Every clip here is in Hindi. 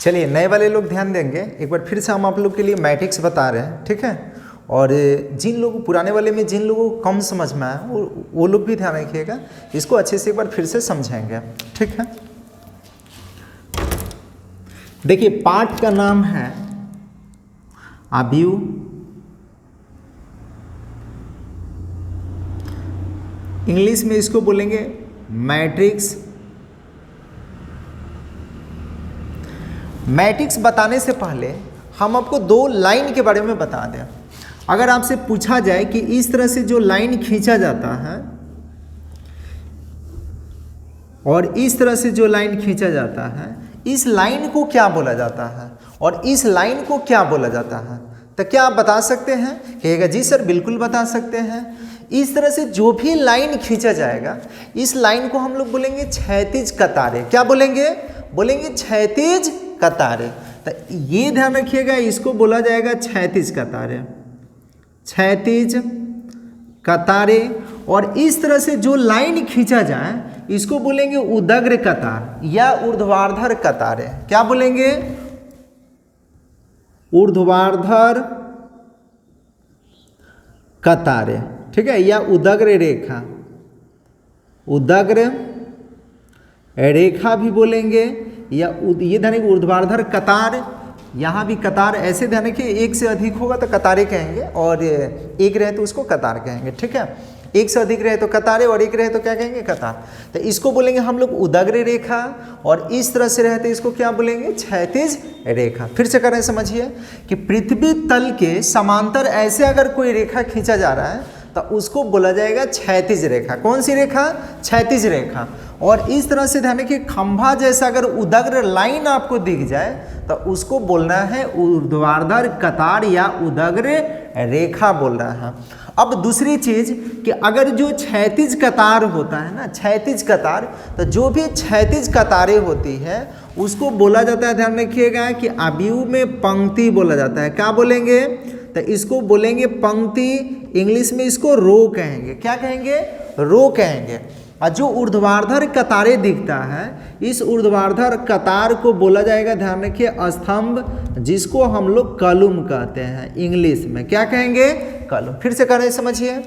चलिए नए वाले लोग ध्यान देंगे, एक बार फिर से हम आप लोग के लिए मैट्रिक्स बता रहे हैं, ठीक है। और जिन लोगों पुराने वाले में जिन लोगों को कम समझ में आया वो लोग भी ध्यान रखिएगा, इसको अच्छे से एक बार फिर से समझेंगे, ठीक है। देखिए पाठ का नाम है अवयव, इंग्लिश में इसको बोलेंगे मैट्रिक्स। मैट्रिक्स बताने से पहले हम आपको दो लाइन के बारे में बता दें। अगर आपसे पूछा जाए कि इस तरह से जो लाइन खींचा जाता है और इस तरह से जो लाइन खींचा जाता है, इस लाइन को क्या बोला जाता है और इस लाइन को क्या बोला जाता है, तो क्या आप बता सकते हैं? कहिएगा जी सर बिल्कुल बता सकते हैं। इस तरह से जो भी लाइन खींचा जाएगा, इस लाइन को हम लोग बोलेंगे क्षैतिज कतारें। क्या बोलेंगे? बोलेंगे क्षैतिज कतारें। तो ये ध्यान रखिएगा, इसको बोला जाएगा क्षैतिज कतारें, क्षैतिज कतारें। और इस तरह से जो लाइन खींचा जाए इसको बोलेंगे उदग्र कतार या ऊर्ध्वाधर कतारें। क्या बोलेंगे? ऊर्ध्वाधर कतारें, ठीक है, या उदग्र रेखा, उदग्र रेखा भी बोलेंगे, या ये ध्यान रखिए ऊर्ध्वाधर कतार। यहाँ भी कतार ऐसे ध्यान रखिए, एक से अधिक होगा तो कतारें कहेंगे और एक रहे तो उसको कतार कहेंगे, ठीक है। एक से अधिक रहे तो कतारें और एक रहे तो क्या कहेंगे? कतार। तो इसको बोलेंगे हम लोग उदग्र रेखा, और इस तरह से रहते इसको क्या बोलेंगे? क्षैतिज रेखा। फिर से करें, समझिए कि पृथ्वी तल के समांतर ऐसे अगर कोई रेखा खींचा जा रहा है तो उसको बोला जाएगा क्षैतिज रेखा। कौन सी रेखा? क्षैतिज रेखा। और इस तरह से ध्यान रखिए खंभा जैसा अगर उदग्र लाइन आपको दिख जाए तो उसको बोलना है ऊर्ध्वाधर कतार या उदग्र रेखा बोल रहा है। अब दूसरी चीज कि अगर जो क्षैतिज कतार होता है ना, क्षैतिज कतार, तो जो भी क्षैतिज कतारें होती है उसको बोला जाता है, ध्यान रखिएगा कि अवयव में पंक्ति बोला जाता है। क्या बोलेंगे? तो इसको बोलेंगे पंक्ति, इंग्लिश में इसको रो कहेंगे। क्या कहेंगे? रो कहेंगे। और जो ऊर्ध्वाधर कतारें दिखता है, इस ऊर्ध्वाधर कतार को बोला जाएगा, ध्यान रखिए, स्तंभ, जिसको हम लोग कॉलम कहते हैं इंग्लिश में। क्या कहेंगे? कॉलम। फिर से करें, समझिए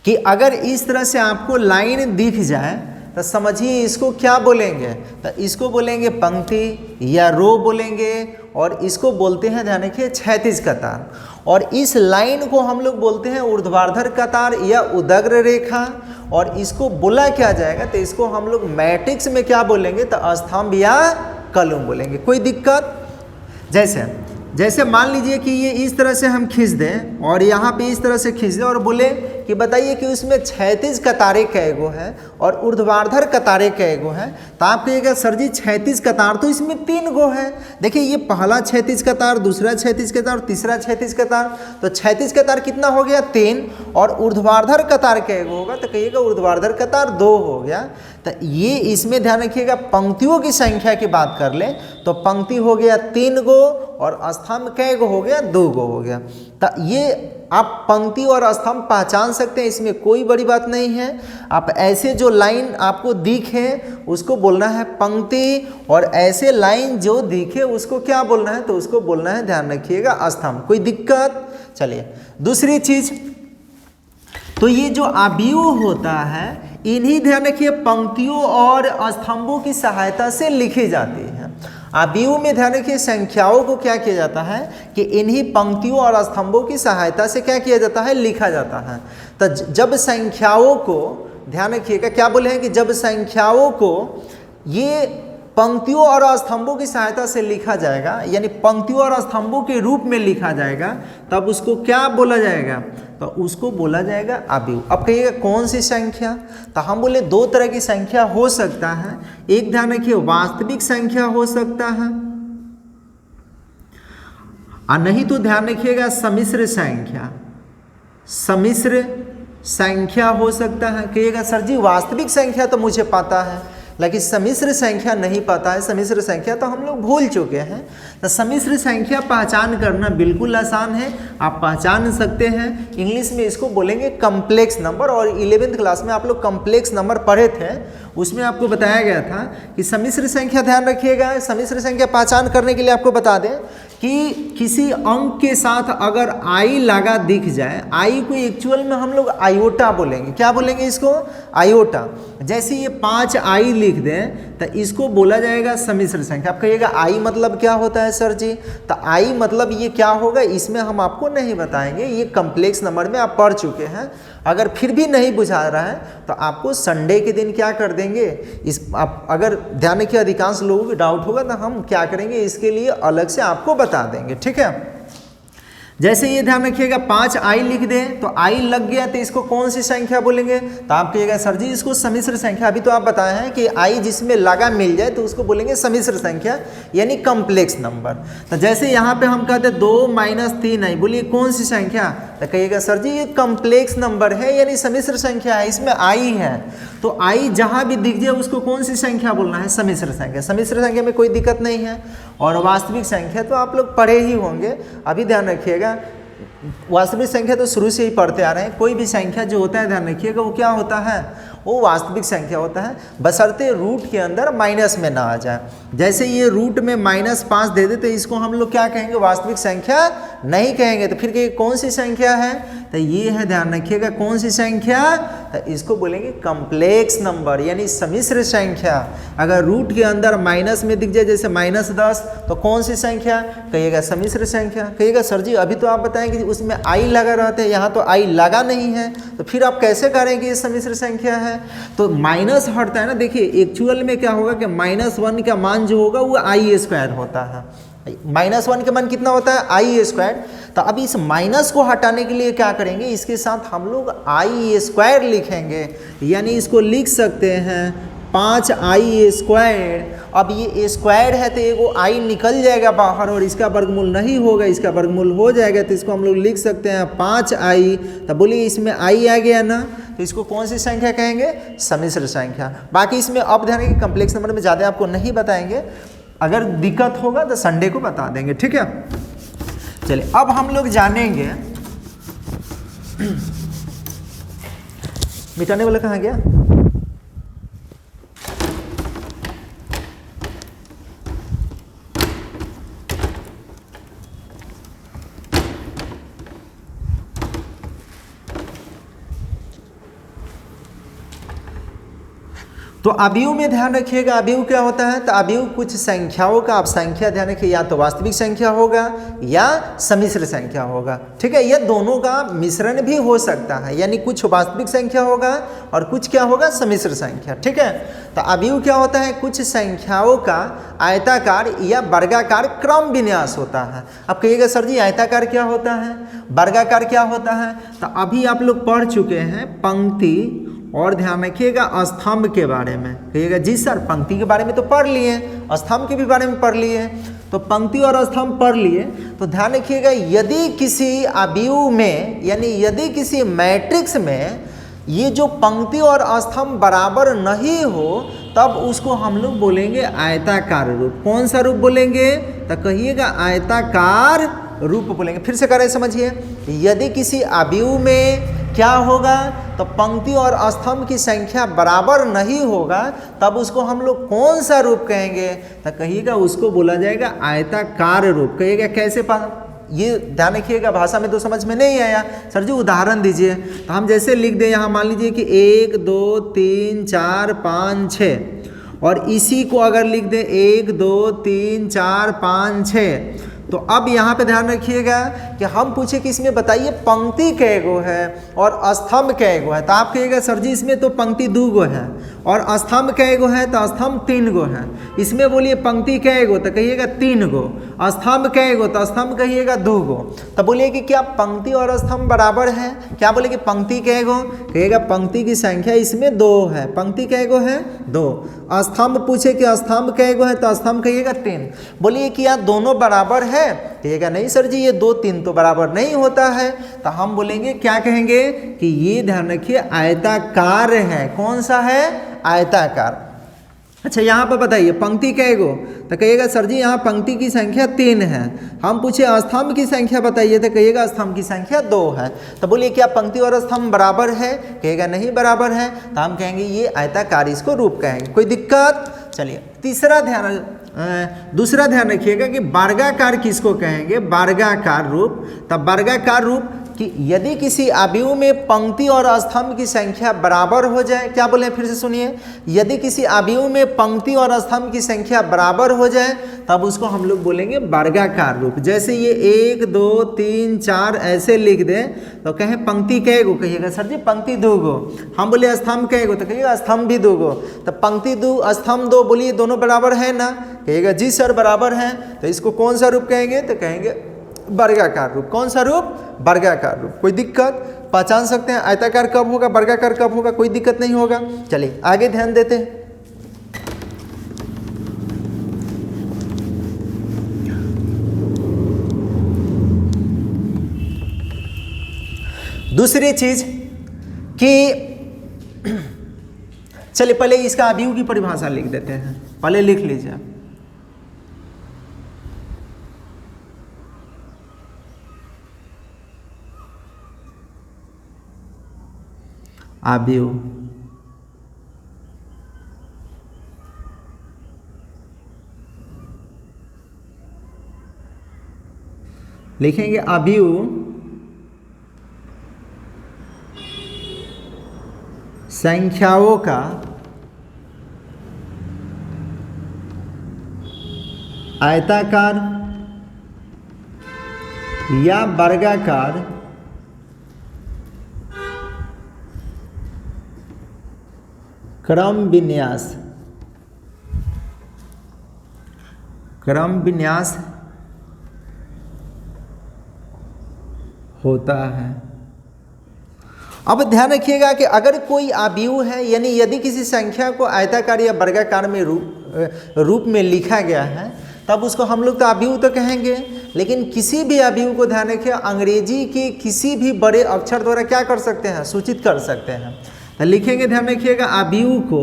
कि अगर इस तरह से आपको लाइन दिख जाए तो समझिए इसको क्या बोलेंगे? तो इसको बोलेंगे पंक्ति या रो बोलेंगे, और इसको बोलते हैं, ध्यान रखिए, क्षैतिज कतार। और इस लाइन को हम लोग बोलते हैं ऊर्ध्वाधर कतार या उदग्र रेखा। और इसको बोला क्या जाएगा? तो इसको हम लोग मैट्रिक्स में क्या बोलेंगे? तो स्तंभ या कॉलम बोलेंगे। कोई दिक्कत? जैसे मान लीजिए कि ये इस तरह से हम खींच दें और यहाँ पे इस तरह से खींच दें और बोले कि बताइए कि उसमें क्षैतिज कतारें कै गो है और ऊर्ध्वाधर कतारें कै गो है, तो आप कहिएगा सर जी क्षैतिज कतार तो इसमें 3 गो है। देखिए ये पहला क्षैतिज कतार, दूसरा क्षैतिज कतार, तीसरा क्षैतिज कतार। तो क्षैतिज कतार कितना हो गया? 3। और ऊर्ध्वाधर कतार कै गो होगा? तो कहिएगा ऊर्ध्वाधर कतार 2 हो गया। तो ये इसमें ध्यान रखिएगा पंक्तियों की संख्या की बात कर लें तो पंक्ति हो गया 3 गो और स्तंभ कै गो हो गया? 2 गो हो गया। तो ये आप पंक्ति और स्तंभ पहचान सकते हैं, इसमें कोई बड़ी बात नहीं है। आप ऐसे जो लाइन आपको दिखे उसको बोलना है पंक्ति, और ऐसे लाइन जो दिखे उसको क्या बोलना है? तो उसको बोलना है, ध्यान रखिएगा, स्तंभ। कोई दिक्कत? चलिए दूसरी चीज, तो ये जो अवयव होता है इन्हीं ध्यान रखिए पंक्तियों और स्तंभों की सहायता से लिखी जाती है। अवयव में ध्यान रखिए संख्याओं को क्या किया जाता है कि इन्हीं पंक्तियों और स्तंभों की सहायता से क्या किया जाता है? लिखा जाता है। तो जब संख्याओं को ध्यान रखिएगा, क्या बोले हैं कि जब संख्याओं को ये पंक्तियों और स्तंभों की सहायता से लिखा जाएगा, यानी पंक्तियों और स्तंभों के रूप में लिखा जाएगा, तब उसको क्या बोला जाएगा? तो उसको बोला जाएगा अवयव। अब कहिएगा कौन सी संख्या? तो हम बोले 2 तरह की संख्या हो सकता है। एक ध्यान रखिए वास्तविक संख्या हो सकता है, और नहीं तो ध्यान रखिएगा सम्मिश्र संख्या, सम्मिश्र संख्या हो सकता है। कहिएगा सर जी वास्तविक संख्या तो मुझे पता है, लेकिन सम्मिश्र संख्या नहीं पता है, सम्मिश्र संख्या तो हम लोग भूल चुके हैं। तो सम्मिश्र संख्या पहचान करना बिल्कुल आसान है, आप पहचान सकते हैं। इंग्लिश में इसको बोलेंगे कॉम्प्लेक्स नंबर, और 11th क्लास में आप लोग कॉम्प्लेक्स नंबर पढ़े थे, उसमें आपको बताया गया था कि सम्मिश्र संख्या, ध्यान रखिएगा, सम्मिश्र संख्या पहचान करने के लिए आपको बता दें कि किसी अंक के साथ अगर आई लगा दिख जाए, आई को एक्चुअल में हम लोग आयोटा बोलेंगे। क्या बोलेंगे इसको? आयोटा। जैसे ये 5 आई लिख दें तो इसको बोला जाएगा सम्मिश्र संख्या। आप कहिएगा आई मतलब क्या होता है सर जी? तो आई मतलब ये क्या होगा, इसमें हम आपको नहीं बताएंगे, ये कॉम्प्लेक्स नंबर में आप पढ़ चुके हैं। अगर फिर भी नहीं बुझा रहा है तो आपको संडे के दिन क्या कर देंगे, इस आप अगर ध्यान रखिए, अधिकांश लोगों को डाउट होगा तो हम क्या करेंगे, इसके लिए अलग से आपको बता देंगे, ठीक है। जैसे ये ध्यान रखिएगा 5 आई लिख दें तो आई लग गया, तो इसको कौन सी संख्या बोलेंगे? तो आप कहिएगा सर जी इसको सम्मिश्र संख्या। अभी तो आप बताए हैं कि आई जिसमें लगा मिल जाए तो उसको बोलेंगे सम्मिश्र संख्या, यानी कॉम्प्लेक्स नंबर। तो जैसे यहाँ पे हम कहते हैं 2 - 3 आई, बोलिए कौन सी संख्या? तो कहिएगा सर जी ये कॉम्प्लेक्स नंबर है, यानी सम्मिश्र संख्या है, इसमें आई है। तो आई जहाँ भी दिख जाए उसको कौन सी संख्या बोलना है? सम्मिश्र संख्या। सम्मिश्र संख्या में कोई दिक्कत नहीं है। और वास्तविक संख्या तो आप लोग पढ़े ही होंगे। अभी ध्यान रखिएगा, वास्तविक संख्या तो शुरू से ही पढ़ते आ रहे हैं। कोई भी संख्या जो होता है, ध्यान रखिएगा, वो क्या होता है? वो वास्तविक संख्या होता है, बशर्ते रूट के अंदर माइनस में ना आ जाए। जैसे ये रूट में -5 दे दे तो इसको हम लोग क्या कहेंगे? वास्तविक संख्या नहीं कहेंगे। तो फिर कौन सी संख्या है? तो ये है, ध्यान रखिएगा, कौन सी संख्या? तो इसको बोलेंगे कॉम्प्लेक्स नंबर, यानी सम्मिश्र संख्या। अगर रूट के अंदर माइनस में दिख जाए, जैसे -10, तो कौन सी संख्या? कहिएगा सम्मिश्र संख्या। कहिएगा सर जी अभी तो आप बताएंगे कि उसमें आई लगा रहता है, यहाँ तो आई लगा नहीं है, तो फिर आप कैसे करेंगे ये सम्मिश्र संख्या है? तो माइनस हटता है ना, देखिए एक्चुअल में क्या होगा कि -1 का मान जो होगा वो i² होता है। -1 का मान कितना होता है? i²। तो अब इस माइनस को हटाने के लिए क्या करेंगे, इसके साथ हम लोग i² लिखेंगे, यानी इसको लिख सकते हैं 5i²। अब ये स्क्वायर है तो एगो आई निकल जाएगा बाहर और इसका वर्गमूल नहीं होगा, इसका वर्गमूल हो जाएगा, तो इसको हम लोग लिख सकते हैं 5i। तो बोलिए इसमें आई आ गया ना, तो इसको कौन सी संख्या कहेंगे? सम्मिश्र संख्या। बाकी इसमें अब ध्यान रखिए, कॉम्प्लेक्स नंबर में ज़्यादा आपको नहीं बताएंगे, अगर दिक्कत होगा तो संडे को बता देंगे, ठीक है। चलिए अब हम लोग जानेंगे, मिटाने वाला कहाँ गया? तो अवयव में ध्यान रखिएगा, अवयव क्या होता है? तो अवयव कुछ संख्याओं का, आप संख्या ध्यान रखिए, या तो वास्तविक संख्या होगा या सम्मिश्र संख्या होगा, ठीक है। यह दोनों का मिश्रण भी हो सकता है, यानी कुछ वास्तविक संख्या होगा और कुछ क्या होगा? सम्मिश्र संख्या, ठीक है। तो अवयव क्या होता है? कुछ संख्याओं का आयताकार या वर्गाकार क्रम विन्यास होता है। अब कहिएगा सर जी आयताकार क्या होता है, वर्गाकार क्या होता है? तो अभी आप लोग पढ़ चुके हैं पंक्ति और ध्यान रखिएगा स्तंभ के बारे में। कहिएगा जी सर पंक्ति के बारे में तो पढ़ लिए, स्तंभ के भी बारे में पढ़ लिए, तो पंक्ति और स्तंभ पढ़ लिए। तो ध्यान रखिएगा, यदि किसी अवयव में, यानी यदि किसी मैट्रिक्स में ये जो पंक्ति और स्तंभ बराबर नहीं हो, तब उसको हम लोग बोलेंगे आयताकार रूप। कौन सा रूप बोलेंगे? तो कहिएगा आयताकार रूप बोलेंगे। फिर से करें, समझिए, यदि किसी अवयव में क्या होगा? तो पंक्ति और स्तंभ की संख्या बराबर नहीं होगा, तब उसको हम लोग कौन सा रूप कहेंगे? तो कहिएगा उसको बोला जाएगा आयताकार रूप। कहिएगा कैसे? ये ध्यान रखिएगा, भाषा में तो समझ में नहीं आया, सर जी उदाहरण दीजिए। तो हम जैसे लिख दें यहाँ, मान लीजिए कि 1 2 3 4 5 6, और इसी को अगर लिख दें 1 2 3 4 5 6, तो अब यहाँ पे ध्यान रखिएगा कि हम पूछे कि इसमें बताइए पंक्ति कैगो है और स्तंभ कैगो है। तो आप कहिएगा सर जी इसमें तो पंक्ति 2 गो है और स्तंभ कैगो है? तो स्तंभ 3 गो है। इसमें बोलिए पंक्ति कैगो? तो कहिएगा 3 गो। स्तंभ कैगो? तो स्तंभ कहिएगा 2 गो। तो बोलिए कि क्या पंक्ति और स्तंभ बराबर है? क्या बोले कि पंक्ति कैगो? कहिएगा पंक्ति की संख्या इसमें 2 है। पंक्ति कैगो है? 2। स्तंभ पूछे कि स्तंभ कैगो है? तो स्तंभ कहिएगा 3। बोलिए कि क्या दोनों बराबर है? कहिएगा नहीं सर जी ये 2 3 तो बराबर नहीं होता है। तो हम बोलेंगे क्या कहेंगे कि ये ध्यान रखिए आयताकार है। कौन सा है? आयताकार। अच्छा यहाँ पर बताइए पंक्ति कै गो, तो कहिएगा सर जी यहाँ पंक्ति की संख्या 3 है। हम पूछे स्तंभ की संख्या बताइए, तो कहिएगा स्तंभ की संख्या 2 है। तो बोलिए क्या पंक्ति और स्तंभ बराबर है, कहेगा नहीं बराबर है, तो हम कहेंगे ये आयताकार, इसको रूप कहेंगे। कोई दिक्कत? चलिए दूसरा ध्यान रखिएगा कि वर्गाकार किसको कहेंगे, वर्गाकार रूप। तब वर्गाकार रूप कि यदि किसी आव्यूह में पंक्ति और स्तंभ की संख्या बराबर हो जाए, क्या बोले फिर से सुनिए, यदि किसी आव्यूह में पंक्ति और स्तंभ की संख्या बराबर हो जाए तब उसको हम लोग बोलेंगे वर्गाकार रूप। जैसे ये 1 2 3 4 ऐसे लिख दें तो कहें पंक्ति कै गो, कहिएगा सर जी पंक्ति 2 गो। हम बोले स्तंभ कै गो, तो कहिएगा स्तंभ भी 2 गो। तो पंक्ति 2 स्तंभ 2, बोलिए दोनों बराबर है ना, कहिएगा जी सर बराबर है। तो इसको कौन सा रूप कहेंगे, तो कहेंगे वर्गाकार रूप। कौन सा रूप, वर्गाकार रूप। कोई दिक्कत? पहचान सकते हैं आयताकार कब होगा, वर्गाकार कब होगा, कोई दिक्कत नहीं होगा। चलिए आगे ध्यान देते हैं। दूसरी चीज कि चलिए पहले इसका आव्यूह की परिभाषा लिख देते हैं, पहले लिख लीजिए। आव्यूह लिखेंगे, आव्यूह संख्याओं का आयताकार या वर्गाकार क्रम विन्यास होता है। अब ध्यान रखिएगा कि अगर कोई आव्यूह है, यानी यदि किसी संख्या को आयताकार या वर्गाकार में रूप में लिखा गया है तब उसको हम लोग तो आव्यूह तो कहेंगे, लेकिन किसी भी आव्यूह को ध्यान रखिए अंग्रेजी के किसी भी बड़े अक्षर द्वारा क्या कर सकते हैं, सूचित कर सकते हैं। तो लिखेंगे, ध्यान रखिएगा, आव्यूह को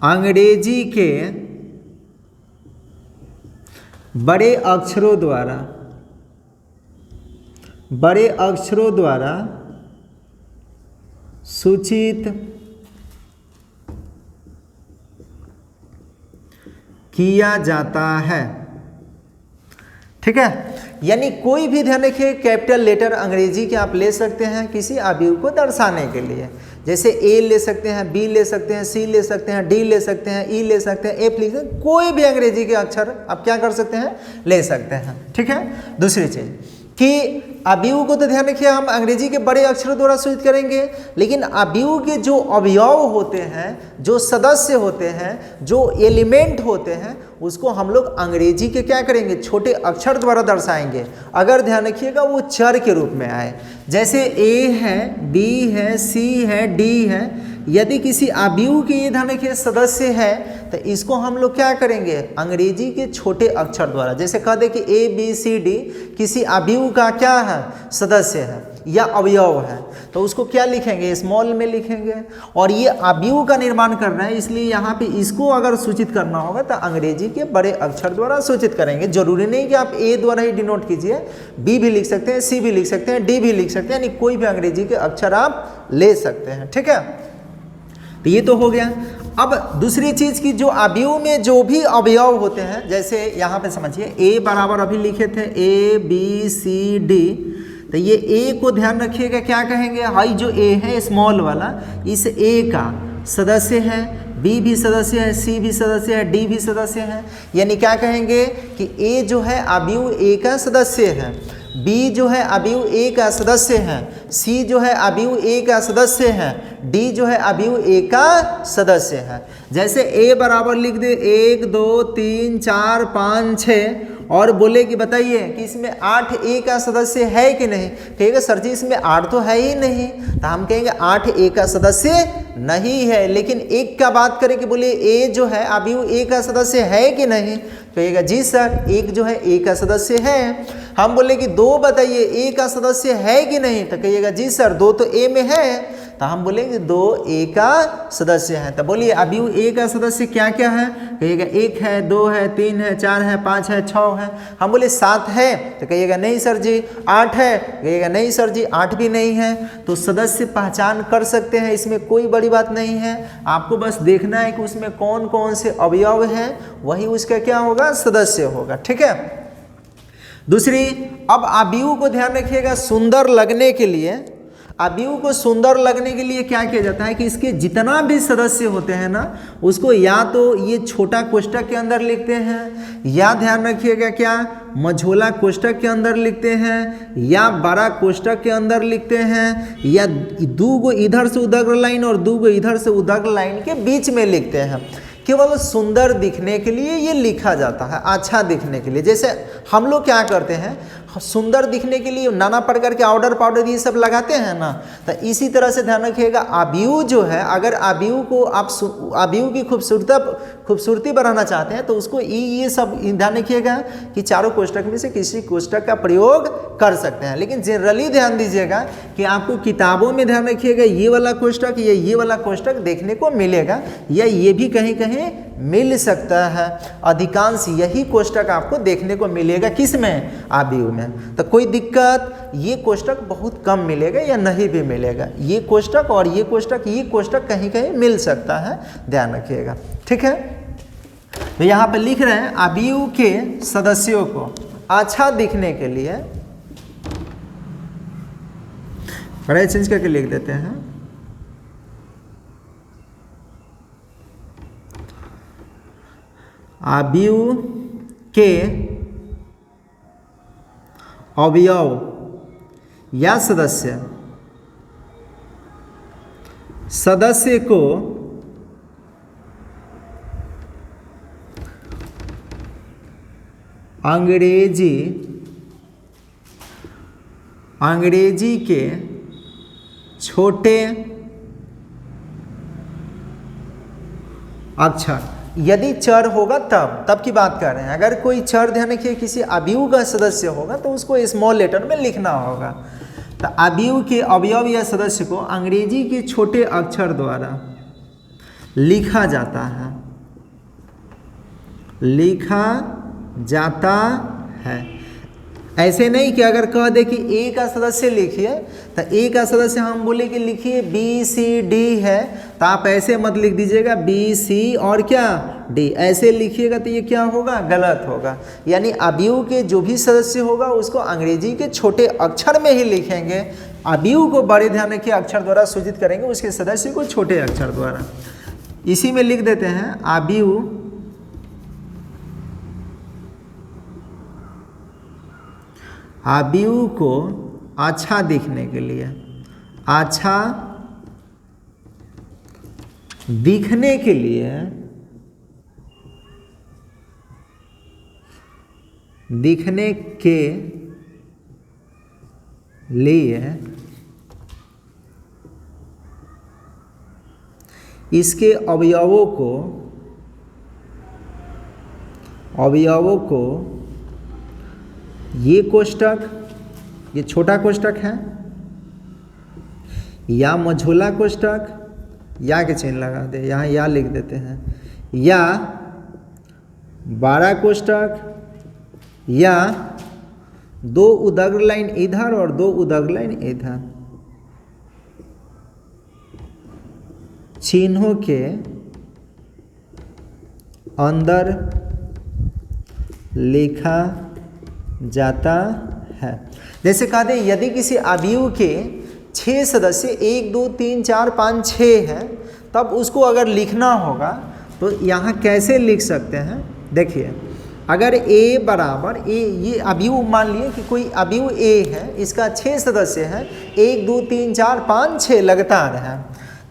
अंग्रेजी के बड़े अक्षरों द्वारा सूचित किया जाता है। ठीक है, यानी कोई भी ध्यान रखिए कैपिटल लेटर अंग्रेजी के आप ले सकते हैं किसी आव्यूह को दर्शाने के लिए। जैसे ए ले सकते हैं, बी ले सकते हैं, सी ले सकते हैं, डी ले सकते हैं, ई ले सकते हैं, एफ लिख सकते हैं, कोई भी अंग्रेजी के अक्षर आप क्या कर सकते हैं, ले सकते हैं। ठीक है, दूसरी चीज कि आव्यूह को तो ध्यान रखिए हम अंग्रेजी के बड़े अक्षरों द्वारा सूचित करेंगे, लेकिन आव्यूह के जो अवयव होते हैं, जो सदस्य होते हैं, जो एलिमेंट होते हैं, उसको हम लोग अंग्रेजी के क्या करेंगे, छोटे अक्षर द्वारा दर्शाएंगे। अगर ध्यान रखिएगा वो चर के रूप में आए, जैसे ए है, बी है, सी है, डी है। यदि किसी आव्यूह के ये ध्यान रखिए सदस्य है तो इसको हम लोग क्या करेंगे, अंग्रेजी के छोटे अक्षर द्वारा। जैसे कह दे कि ए बी सी डी किसी आव्यूह का क्या है, सदस्य है या अवयव है, तो उसको क्या लिखेंगे, स्मॉल में लिखेंगे। और ये आव्यूह का निर्माण कर रहे हैं, इसलिए यहाँ पे इसको अगर सूचित करना होगा तो अंग्रेजी के बड़े अक्षर द्वारा सूचित करेंगे। जरूरी नहीं कि आप ए द्वारा ही डिनोट कीजिए, बी भी लिख सकते हैं, सी भी लिख सकते हैं, डी भी लिख सकते हैं, यानी कोई भी अंग्रेजी के अक्षर आप ले सकते हैं। ठीक है, तो ये तो हो गया। अब दूसरी चीज की जो आव्यूह में जो भी अवयव होते हैं, जैसे यहाँ पे समझिए ए बराबर अभी लिखे थे ए बी सी डी, तो ये ए को ध्यान रखिएगा क्या कहेंगे, हाई जो ए है स्मॉल वाला, इस ए का सदस्य है, बी भी सदस्य है, सी भी सदस्य है, डी भी सदस्य है। यानी क्या कहेंगे कि ए जो है आव्यूह ए का सदस्य है, बी जो है आव्यूह ए का सदस्य है, सी जो है आव्यूह ए का सदस्य है, डी जो है आव्यूह ए का सदस्य है। जैसे ए बराबर लिख दे 1 2 3 4 5 6 और बोले कि बताइए कि इसमें 8 ए का सदस्य है कि नहीं, कहेगा सर जी इसमें 8 तो है ही नहीं, तो हम कहेंगे 8 ए का सदस्य नहीं है। लेकिन एक का बात करें कि बोले ए जो है आव्यूह ए का सदस्य है कि नहीं, कहेगा जी सर एक जो है ए का सदस्य है। हम बोले कि 2 बताइए ए का सदस्य है कि नहीं, तो कहिएगा जी सर 2 तो ए में है, तो हम बोलेंगे 2 ए का सदस्य है। तो बोलिए अभी ए का सदस्य क्या क्या है, कहिएगा 1 है, 2 है, 3 है, 4 है, 5 है, 6 है। हम बोले 7 है, तो कहिएगा नहीं सर जी। 8 है, कहिएगा नहीं सर जी 8 भी नहीं है। तो सदस्य पहचान कर सकते हैं, इसमें कोई बड़ी बात नहीं है। आपको बस देखना है कि उसमें कौन कौन से अवयव हैं, वही उसका क्या होगा, सदस्य होगा। ठीक है। दूसरी, अब अवयव को ध्यान रखिएगा, सुंदर लगने के लिए, अवयव को सुंदर लगने के लिए क्या किया जाता है कि इसके जितना भी सदस्य होते हैं ना, उसको या तो ये छोटा कोष्ठक के अंदर लिखते हैं, या ध्यान रखिएगा क्या मझोला कोष्ठक के अंदर लिखते हैं, या बड़ा कोष्ठक के अंदर लिखते हैं, या 2 गो इधर से उदग्र लाइन और 2 गो इधर से उदग्र लाइन के बीच में लिखते हैं। केवल सुंदर दिखने के लिए ये लिखा जाता है, अच्छा दिखने के लिए। जैसे हम लोग क्या करते हैं, सुंदर दिखने के लिए नाना प्रकार के ऑर्डर पाउडर ये सब लगाते हैं ना, तो इसी तरह से ध्यान रखिएगा अवयव जो है, अगर अवयव को आप अवयव की खूबसूरती बढ़ाना चाहते हैं तो उसको ये सब ध्यान रखिएगा कि चारों कोष्ठक में से किसी कोष्ठक का प्रयोग कर सकते हैं। लेकिन जनरली ध्यान दीजिएगा कि आपको किताबों में ध्यान रखिएगा ये वाला कोष्ठक या ये वाला कोष्ठक देखने को मिलेगा, या ये भी कहीं कहीं मिल सकता है। अधिकांश यही कोष्ठक आपको देखने को मिलेगा, किस में, अवयव में। तो कोई दिक्कत, ये कोष्ठक बहुत कम मिलेगा या नहीं भी मिलेगा। ये कोष्ठक और ये कोष्ठक कहीं कहीं मिल सकता है, ध्यान रखिएगा। ठीक है। तो यहाँ पे लिख रहे हैं अवयव के सदस्यों को अच्छा दिखने के लिए, पढ़ाई चेंज करके लिख देते हैं, अवयव के अवयव या सदस्य को अंग्रेजी के छोटे अक्षर, यदि चर होगा तब की बात कर रहे हैं। अगर कोई चर ध्यान रखिए किसी अवयव का सदस्य होगा तो उसको स्मॉल लेटर में लिखना होगा। तो अवयव के अवयव या सदस्य को अंग्रेजी के छोटे अक्षर द्वारा लिखा जाता है। ऐसे नहीं कि अगर कह दे कि ए का सदस्य लिखिए, तो ए का सदस्य हम बोले कि लिखिए BCD है, तो आप ऐसे मत लिख दीजिएगा BC और क्या D, ऐसे लिखिएगा तो ये क्या होगा, गलत होगा। यानी अवयव के जो भी सदस्य होगा उसको अंग्रेजी के छोटे अक्षर में ही लिखेंगे। अवयव को बड़े ध्यान रखिए अक्षर द्वारा सूचित करेंगे, उसके सदस्य को छोटे अक्षर द्वारा। इसी में लिख देते हैं अवयव को अच्छा दिखने के लिए, अच्छा दिखने के लिए इसके अवयवों को ये कोष्ठक, ये छोटा कोष्ठक है, या मझोला कोष्ठक, या के चिन्ह लगा दे, यहाँ या लिख देते हैं, या बड़ा कोष्ठक, या 2 उदग्र लाइन इधर और 2 उदग्र लाइन इधर, चिन्हों के अंदर लिखा जाता है। जैसे कहा दे यदि किसी अवयव के 6 सदस्य 1 2 3 4 5 6 हैं, तब उसको अगर लिखना होगा तो यहाँ कैसे लिख सकते हैं। देखिए अगर A बराबर A, ये अवयव मान लिए कि कोई अवयव A है, इसका 6 सदस्य हैं, 1 2 3 4 5 6 लगातार है,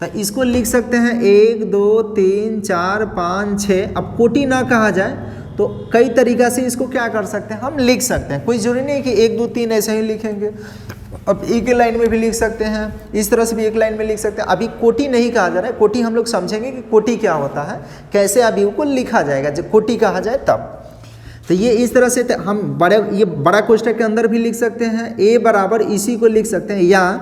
तो इसको लिख सकते हैं 1 2 3 4 5 6। अब कोटि ना कहा जाए तो कई तरीक़ा से इसको क्या कर सकते हैं, हम लिख सकते हैं। कोई जरूरी नहीं कि 1 2 3 ऐसे ही लिखेंगे। अब एक लाइन में भी लिख सकते हैं, इस तरह से भी एक लाइन में लिख सकते हैं। अभी कोटि नहीं कहा जा रहा है, कोटि हम लोग समझेंगे कि कोटि क्या होता है, कैसे अवयव को लिखा जाएगा, जब कोटि कहा जाए तब। तो ये इस तरह से हम ये बड़ा कोष्ठक के अंदर भी लिख सकते हैं, a बराबर इसी को लिख सकते हैं, या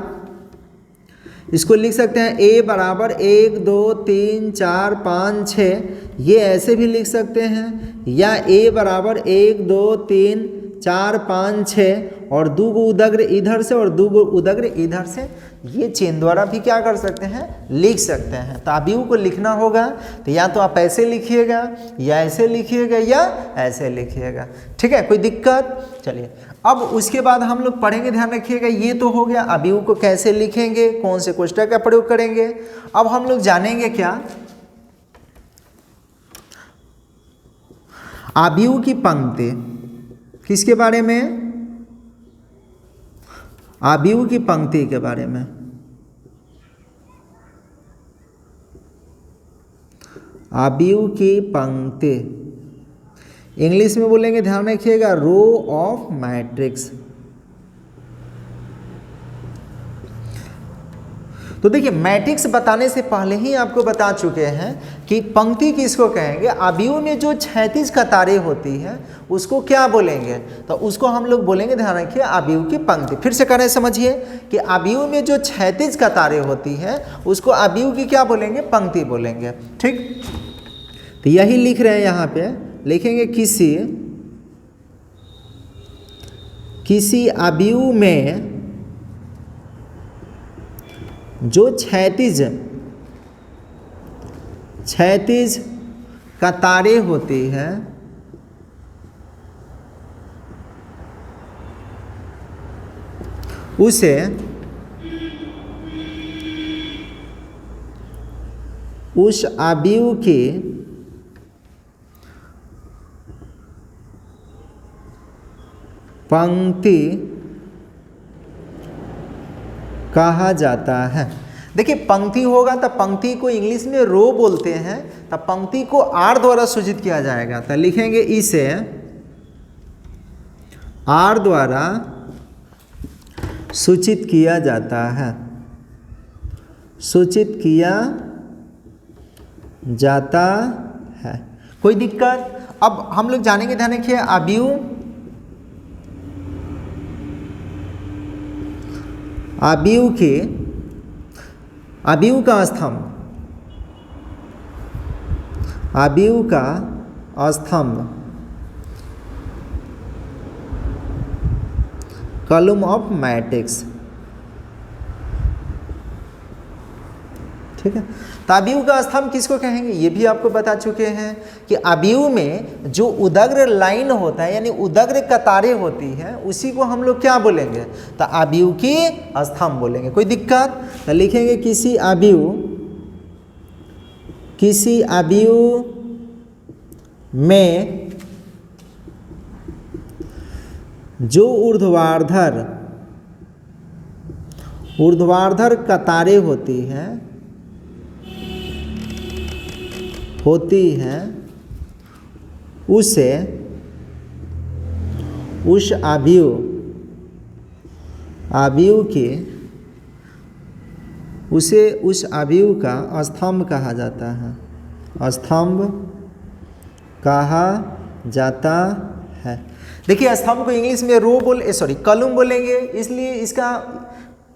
इसको लिख सकते हैं a बराबर 1 2 3 4 5 6, ये ऐसे भी लिख सकते हैं, या a बराबर 1 2 3 4 5 6 और 2 गो उदग्र इधर से और 2 गो उदग्र इधर से, ये चेन द्वारा भी क्या कर सकते हैं, लिख सकते हैं। तो अवयव को लिखना होगा तो या तो आप ऐसे लिखिएगा या ऐसे लिखिएगा या ऐसे लिखिएगा, ठीक है, कोई दिक्कत। चलिए अब उसके बाद हम लोग पढ़ेंगे, ध्यान रखिएगा, ये तो हो गया अवयव को कैसे लिखेंगे, कौन से कोष्ठक का प्रयोग करेंगे। अब हम लोग जानेंगे क्या, अवयव की पंक्ति, किसके बारे में, अवयव की पंक्ति के बारे में। अवयव की पंक्ति इंग्लिश में बोलेंगे, ध्यान रखिएगा, रो ऑफ मैट्रिक्स। तो देखिए मैट्रिक्स बताने से पहले ही आपको बता चुके हैं कि पंक्ति किसको कहेंगे, अवयव में जो 36 कतारें होती हैं उसको क्या बोलेंगे, तो उसको हम लोग बोलेंगे, ध्यान रखिए, अवयव की पंक्ति। फिर से करें, समझिए कि अवयव में जो 36 कतारें होती हैं उसको अवयव की क्या बोलेंगे, पंक्ति बोलेंगे, ठीक। तो यही लिख रहे हैं यहाँ पे, लिखेंगे किसी अवयव में जो 36 कतारें होती हैं उसे उस अवयव की पंक्ति कहा जाता है। देखिए पंक्ति होगा तो पंक्ति को इंग्लिश में रो बोलते हैं, तो पंक्ति को आर द्वारा सूचित किया जाएगा, तो लिखेंगे इसे आर द्वारा सूचित किया जाता है, सूचित किया जाता है, कोई दिक्कत। अब हम लोग जानेंगे, ध्यान रखिए, अवयव का स्तंभ, अवयव का स्तंभ कॉलम ऑफ मैट्रिक्स, ठीक है। तो अवयव का स्तंभ किसको कहेंगे, ये भी आपको बता चुके हैं कि अवयव में जो उदग्र लाइन होता है यानी उदग्र कतारें होती हैं उसी को हम लोग क्या बोलेंगे, तो अवयव की स्तंभ बोलेंगे, कोई दिक्कत। तो लिखेंगे किसी अवयव में जो ऊर्ध्वाधर कतारें होती हैं उसे उस अवयव का स्तंभ कहा जाता है, स्तंभ कहा जाता है। देखिए स्तंभ को इंग्लिश में कॉलम बोलेंगे, इसलिए इसका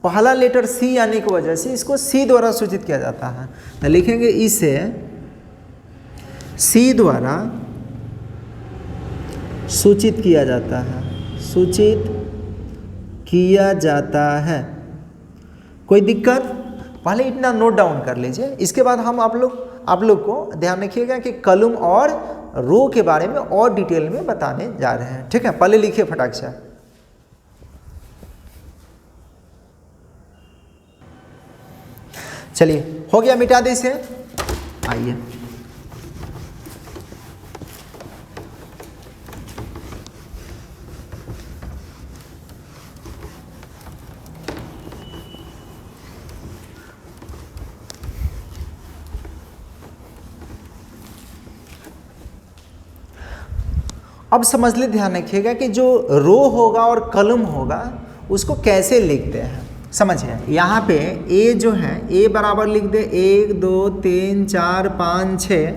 पहला लेटर सी आने की वजह से इसको सी द्वारा सूचित किया जाता है। तो लिखेंगे इसे सी द्वारा सूचित किया जाता है, सूचित किया जाता है, कोई दिक्कत। पहले इतना नोट डाउन कर लीजिए, इसके बाद हम आप लोग को ध्यान रखिएगा कि कॉलम और रो के बारे में और डिटेल में बताने जा रहे हैं, ठीक है। पहले लिखिए फटाक से। चलिए हो गया, मिटा दे इसे, आइए। अब समझ ले, ध्यान रखिएगा कि जो रो होगा और कॉलम होगा उसको कैसे लिखते हैं, समझिए। यहाँ पे ए जो है, ए बराबर लिख दे 1 2 3 4 5 6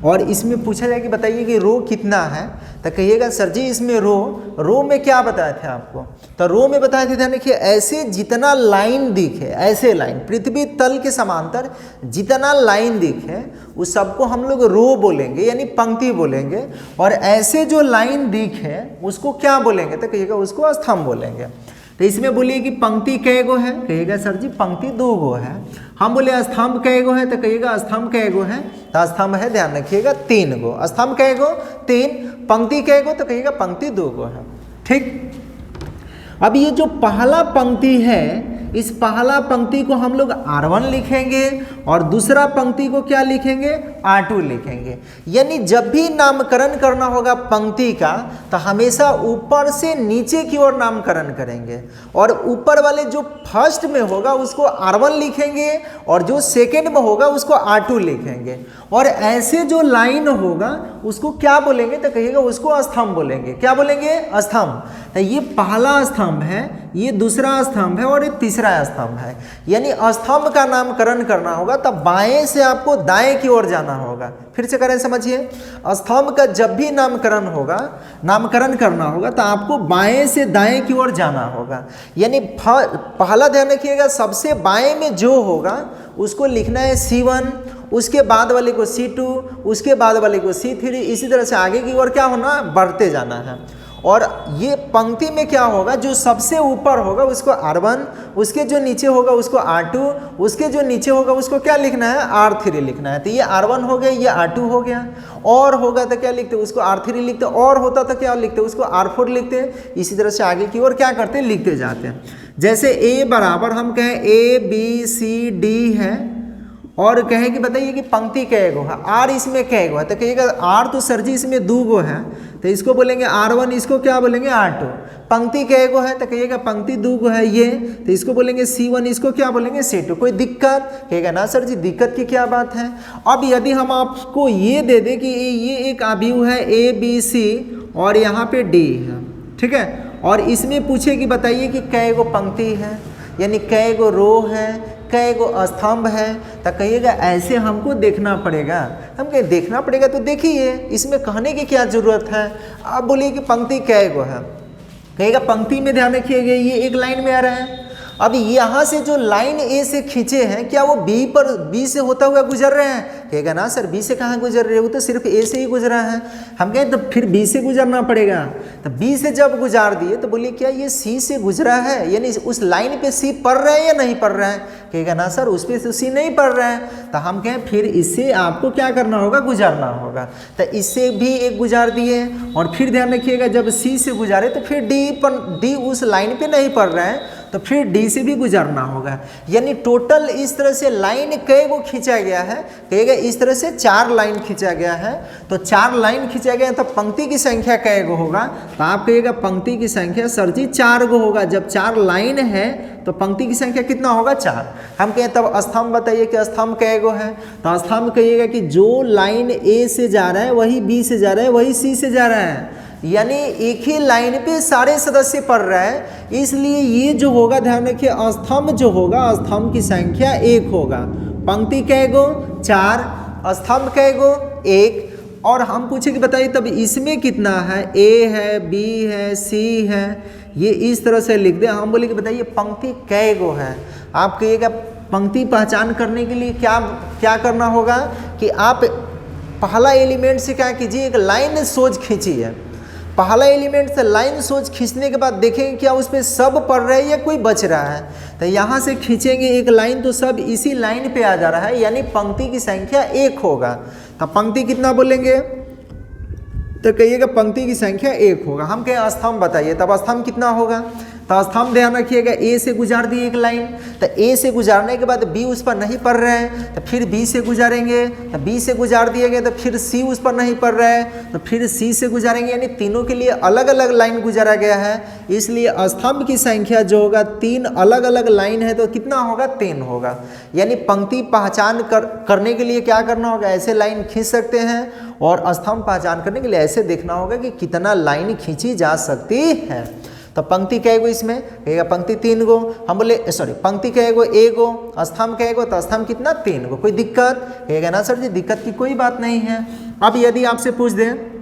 और इसमें पूछा जाए कि बताइए कि रो कितना है, तो कहिएगा सर जी इसमें रो में क्या बताए थे आपको, तो रो में बताए थे, ध्यान रखिए, ऐसे जितना लाइन दिखे, ऐसे लाइन पृथ्वी तल के समांतर जितना लाइन दिखे उस सबको हम लोग रो बोलेंगे, यानी पंक्ति बोलेंगे। और ऐसे जो लाइन दिखे उसको क्या बोलेंगे, तो कहिएगा उसको स्तंभ बोलेंगे। तो इसमें बोलिए कि पंक्ति कै गो है, कहिएगा सर जी पंक्ति 2 गो है। हम बोले स्तंभ कै गो है, तो कहिएगा स्तंभ कै गो है, तो स्तंभ है, ध्यान रखिएगा 3 गो। स्तंभ कै गो 3, पंक्ति कै गो, तो कहिएगा पंक्ति 2 गो है। ठीक, अब ये जो पहला पंक्ति है, इस पहला पंक्ति को हम लोग R1 लिखेंगे और दूसरा पंक्ति को क्या लिखेंगे, R2 लिखेंगे। यानी जब भी नामकरण करना होगा पंक्ति का तो हमेशा ऊपर से नीचे की ओर नामकरण करेंगे, और ऊपर वाले जो फर्स्ट में होगा उसको R1 लिखेंगे और जो सेकंड में होगा उसको R2 लिखेंगे। और ऐसे जो लाइन होगा उसको क्या बोलेंगे, तो कहिएगा उसको स्तंभ बोलेंगे। क्या बोलेंगे, स्तंभ। तो ये पहला स्तंभ है, ये दूसरा स्तंभ है और ये तीसरा स्तंभ है। यानी स्तंभ का नामकरण करना होगा तब बाएं से आपको दाएं की ओर जाना होगा। फिर से करें, समझिए, स्तंभ का जब भी नामकरण करना होगा तो आपको बाएं से दाएं की ओर जाना होगा। यानी पहला ध्यान रखिएगा, सबसे बाएं में जो होगा उसको लिखना है C1, उसके बाद वाले को C2, उसके बाद वाले को C3, इसी तरह से आगे की ओर क्या होना, बढ़ते जाना है। और ये पंक्ति में क्या होगा, जो सबसे ऊपर होगा उसको R1, उसके जो नीचे होगा उसको R2, उसके जो नीचे होगा उसको क्या लिखना है, R3 लिखना है। तो ये R1 हो गया, ये R2 हो गया। और होगा तो क्या लिखते, उसको R3 लिखते, और होता तो क्या लिखते, उसको R4 लिखते। इसी तरह से आगे की ओर क्या करते, लिखते जाते हैं। जैसे A बराबर हम कहें ABCD है और कहें कि बताइए कि पंक्ति कै गो है, R इसमें कै गो है, तो कहिएगा R तो सर जी इसमें 2 गो है, तो इसको बोलेंगे R1, इसको क्या बोलेंगे R2। पंक्ति कै गो है, तो कहिएगा पंक्ति 2 गो है ये, तो इसको बोलेंगे C1, इसको क्या बोलेंगे C2। कोई दिक्कत, कहिएगा ना सर जी दिक्कत की क्या बात है। अब यदि हम आपको ये दे दें कि ये एक अवयव है ABC और यहाँ पे D है, ठीक है, और इसमें पूछे कि बताइए कि कै गो पंक्ति है, यानी कै गो रो है, कै गो स्तंभ है, तो कहिएगा ऐसे हमको देखना पड़ेगा। हम कहें देखना पड़ेगा तो देखिए, इसमें कहने की क्या जरूरत है। आप बोलिए कि पंक्ति कै गो है, कहिएगा पंक्ति में ध्यान रखिएगा ये एक लाइन में आ रहा है। अब यहाँ से जो लाइन ए से खींचे हैं क्या वो बी से होता हुआ गुजर रहे हैं, कहेगा ना सर बी से कहाँ गुजर रहे हो, तो सिर्फ ए से ही गुजरा है। हम कहें तो फिर बी से गुजरना पड़ेगा, तो बी से जब गुजार दिए तो बोलिए क्या ये सी से गुजरा है, यानी उस लाइन पे सी पढ़ रहे हैं या नहीं पढ़ रहे हैं, कहेगा ना सर उस पर तो सी नहीं पढ़ रहे हैं। तो हम कहें फिर इससे आपको क्या करना होगा, गुजारना होगा। तो इससे भी एक गुजार दिए और फिर ध्यान रखिएगा जब सी से गुजारे तो फिर डी उस लाइन पे नहीं पढ़ रहे हैं तो फिर डी से भी गुजरना होगा। यानी टोटल इस तरह से लाइन कई गो खींचा गया है, कहेगा इस तरह से 4 लाइन खींचा गया है। तो 4 लाइन खींचा गया है तो पंक्ति की संख्या कई गो होगा, तो आप कहिएगा पंक्ति की संख्या सर जी 4 गो होगा। जब 4 लाइन है तो पंक्ति की संख्या कितना होगा, 4। हम कहें तब स्तंभ बताइए कि स्तंभ कई गो है, तो स्तंभ कहिएगा कि जो लाइन ए से जा रहा है वही बी से जा रहा है वही सी से जा रहा है, यानी एक ही लाइन पे सारे सदस्य पढ़ रहे हैं। इसलिए ये जो होगा ध्यान रखिए, स्तंभ जो होगा स्तंभ की संख्या 1 होगा। पंक्ति कै गो 4, स्तंभ कै गो 1। और हम पूछे कि बताइए तब इसमें कितना है, ए है, बी है, सी है, ये इस तरह से लिख दे। हम बोले कि बताइए पंक्ति कै गो है। आप कहिएगा पंक्ति पहचान करने के लिए क्या करना होगा कि आप पहला एलिमेंट से क्या कीजिए, एक लाइन सोच खींचिए। पहला एलिमेंट से लाइन सोच खींचने के बाद देखेंगे क्या उस पर सब पढ़ रहे हैं या कोई बच रहा है। तो यहाँ से खींचेंगे एक लाइन तो सब इसी लाइन पे आ जा रहा है, यानी पंक्ति की संख्या 1 होगा। तो पंक्ति कितना बोलेंगे, तो कहिएगा पंक्ति की संख्या 1 होगा। हम कहें स्तंभ बताइए, तब स्तंभ कितना होगा, तो स्तंभ ध्यान रखिएगा ए से गुजार दिए एक लाइन, तो ए से गुजारने के बाद बी उस पर नहीं पढ़ रहे हैं तो फिर बी से गुजारेंगे, तो बी से गुजार दिए गए तो फिर सी उस पर नहीं पढ़ रहे हैं तो फिर सी से गुजारेंगे, यानी तीनों के लिए अलग अलग लाइन गुजारा गया है। इसलिए स्तंभ की संख्या जो होगा 3 अलग अलग लाइन है तो कितना होगा, 3 होगा। यानी पंक्ति पहचान करने के लिए क्या करना होगा, ऐसे लाइन खींच सकते हैं, और स्तंभ पहचान करने के लिए ऐसे देखना होगा कि कितना लाइन खींची जा सकती है। तो पंक्ति कै गो, इसमें कहेगा पंक्ति 3 गो। हम बोले सॉरी पंक्ति कै गो, 1 गो, स्तंभ कै गो, तो स्तंभ कितना 3 गो। कोई दिक्कत, कहेगा ना सर जी दिक्कत की कोई बात नहीं है। अब यदि आपसे पूछ दें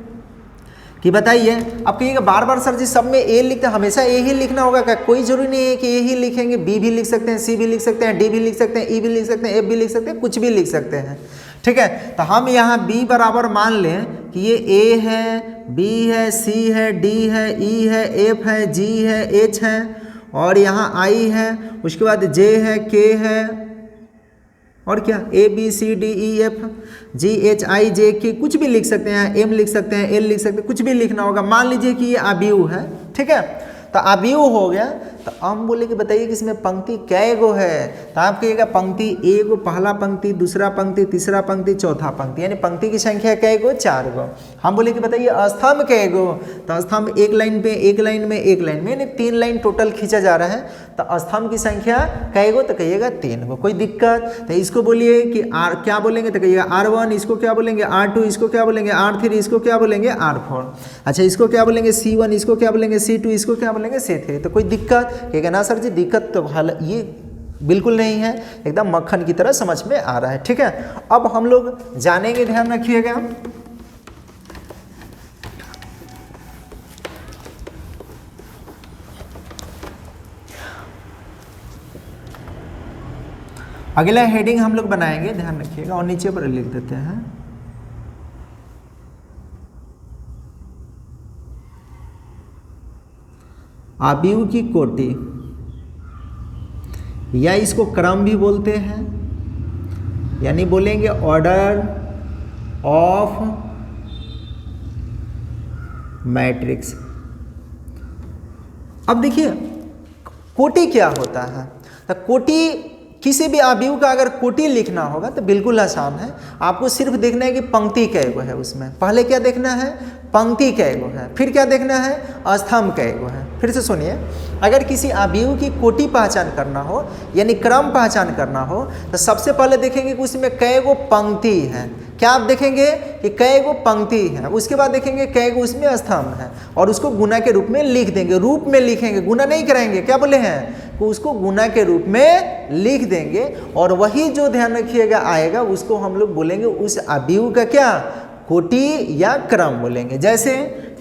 कि बताइए, अब कहिएगा बार बार सर जी सब में ए लिखते हैं, हमेशा ए ही लिखना होगा क्या? कोई जरूरी नहीं है कि ए ही लिखेंगे, बी भी लिख सकते हैं, सी भी लिख सकते हैं, डी भी लिख सकते हैं, ई भी लिख सकते हैं, एफ भी लिख सकते हैं, कुछ भी लिख सकते हैं। ठीक है, तो हम यहाँ बी बराबर मान लें कि ये ए है, बी है, सी है, डी है, ई है, एफ है, जी है, एच है, और यहाँ आई है, उसके बाद जे है, के है, और क्या A B C D E F G H I J K, कुछ भी लिख सकते हैं, एम लिख सकते हैं, एल लिख सकते हैं, कुछ भी लिखना होगा। मान लीजिए कि ये आव्यूह है, ठीक है, तो आव्यूह हो गया। तो हम बोले कि बताइए कि इसमें पंक्ति कै गो है? तो आप कहिएगा पंक्ति एगो, पहला पंक्ति, दूसरा पंक्ति, तीसरा पंक्ति, चौथा पंक्ति, यानी पंक्ति की संख्या कै गो? 4 गो। हम बोले कि बताइए स्तंभ कै गो? तो स्तंभ एक लाइन पे, एक लाइन में, एक लाइन में, यानी 3 लाइन टोटल खींचा जा रहा है। तो स्तंभ की संख्या कै गो? तो कहिएगा 3 गो। कोई दिक्कत? तो इसको बोलिए कि आर क्या बोलेंगे? तो कहिएगा R1, इसको क्या बोलेंगे? R2, इसको क्या बोलेंगे? R3, इसको क्या बोलेंगे? R4। अच्छा, इसको क्या बोलेंगे? C1, इसको क्या बोलेंगे? C2, इसको क्या बोलेंगे? C3। तो कोई दिक्कत? कहेगा ना सर जी दिक्कत तो ये बिल्कुल नहीं है, एकदम मक्खन की तरह समझ में आ रहा है। ठीक है, अब हम लोग जानेंगे, ध्यान रखिएगा। अगला हेडिंग हम लोग बनाएंगे, ध्यान रखिएगा, और नीचे पर लिख देते हैं आव्यूह की कोटि, या इसको क्रम भी बोलते हैं, यानी बोलेंगे ऑर्डर ऑफ मैट्रिक्स। अब देखिए कोटि क्या होता है? तो कोटि, किसी भी आव्यूह का अगर कोटि लिखना होगा तो बिल्कुल आसान है। आपको सिर्फ देखना है कि पंक्ति कै गो है उसमें। पहले क्या देखना है? पंक्ति कै गो है। फिर क्या देखना है? स्तंभ कै गो है। फिर से सुनिए, अगर किसी आव्यूह की कोटि पहचान करना हो, यानी क्रम पहचान करना हो, तो सबसे पहले देखेंगे कि उसमें कै गो पंक्ति है। क्या आप देखेंगे कि कै गो पंक्ति है, उसके बाद देखेंगे कै गो उसमें स्तंभ है, और उसको गुना के रूप में लिख देंगे। रूप में लिखेंगे, गुना नहीं कराएंगे। क्या बोले हैं? तो उसको गुना के रूप में लिख देंगे, और वही जो ध्यान रखिएगा आएगा उसको हम लोग बोलेंगे उस आव्यूह का क्या? कोटि या क्रम बोलेंगे। जैसे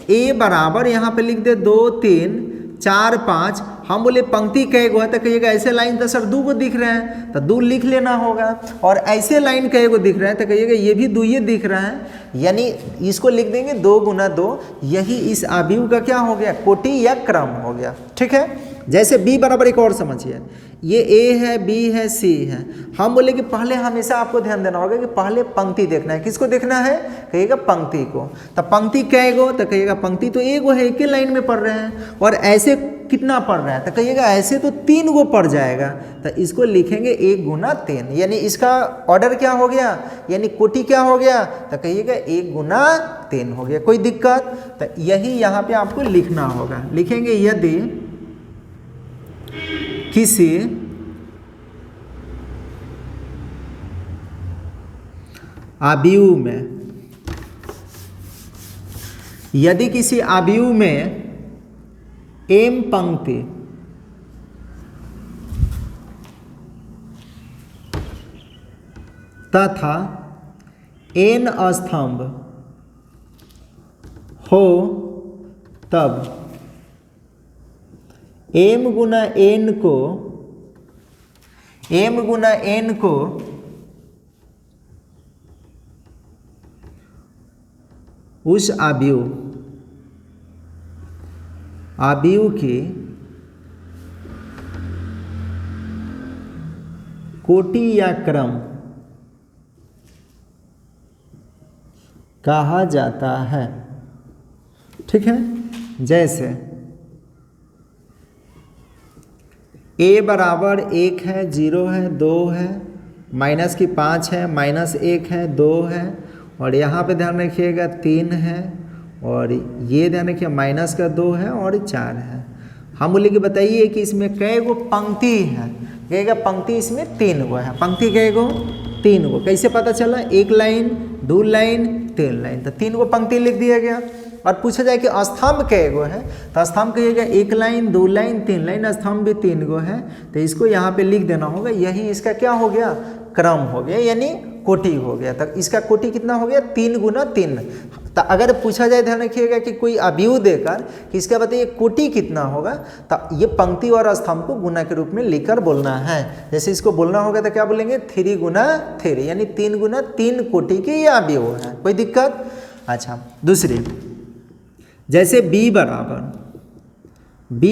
ए बराबर यहाँ पे लिख दे 2 3 4 5, हम बोले पंक्ति कै गो है? तो कहिएगा ऐसे लाइन तो सर 2 गो दिख रहे हैं, तो 2 लिख लेना होगा। और ऐसे लाइन कै गो दिख रहे हैं? तो कहिएगा ये भी 2 ही दिख रहा है, यानी इसको लिख देंगे 2 गुना 2। यही इस आव्यूह का क्या हो गया? कोटि या क्रम हो गया। ठीक है, जैसे बी बराबर, एक और समझिए, ये ए है, बी है, सी है। हम बोले कि पहले हमेशा आपको ध्यान देना होगा कि पहले पंक्ति देखना है। किसको देखना है? कहिएगा पंक्ति को। तो पंक्ति कै गो? तो कहिएगा पंक्ति तो एगो है, एक ही लाइन में पढ़ रहे हैं। और ऐसे कितना पढ़ रहा है? तो कहिएगा ऐसे तो 3 गो पढ़ जाएगा, तो इसको लिखेंगे 1 गुना 3, यानी इसका ऑर्डर क्या हो गया? यानी कोटि क्या हो गया? तो कहिएगा 1 गुना 3 हो गया। कोई दिक्कत? तो यही यहाँ पे आपको लिखना होगा। लिखेंगे यदि किसी आव्यूह में, यदि किसी आव्यूह में m पंक्ति तथा n स्तंभ हो, तब m गुना n को उस आव्यूह की कोटि या क्रम कहा जाता है। ठीक है, जैसे a बराबर 1 है, 0 है, 2 है, माइनस की 5 है, -1 है, 2 है, और यहाँ पे ध्यान रखिएगा 3 है, और ये ध्यान रखिए माइनस का 2 है और 4 है। हम बोले कि बताइए कि इसमें कै गो पंक्ति है? कहेगा पंक्ति इसमें 3 गो है। पंक्ति कै गो? 3 गो। कैसे पता चला? 1 लाइन, 2 लाइन, 3 लाइन, तो 3 गो पंक्ति लिख दिया गया। और पूछा जाए कि स्तंभ कै गो है? तो स्तंभ कहिएगा 1 लाइन, 2 लाइन, 3 लाइन, स्तंभ भी 3 गो है, तो इसको यहाँ पे लिख देना होगा। यही इसका क्या हो गया? क्रम हो गया, यानी कोटि हो गया। तो इसका कोटि कितना हो गया 3 गुना 3। तो अगर पूछा जाए, ध्यान रखिएगा कि कोई अवयव देकर कि इसका बताइए कोटि कितना होगा, तो ये पंक्ति और स्तंभ को गुना के रूप में लिखकर बोलना है। जैसे इसको बोलना होगा तो क्या बोलेंगे 3 गुना 3, यानी 3 गुना 3 कोटि के ये अवयव है। कोई दिक्कत? अच्छा, दूसरी जैसे b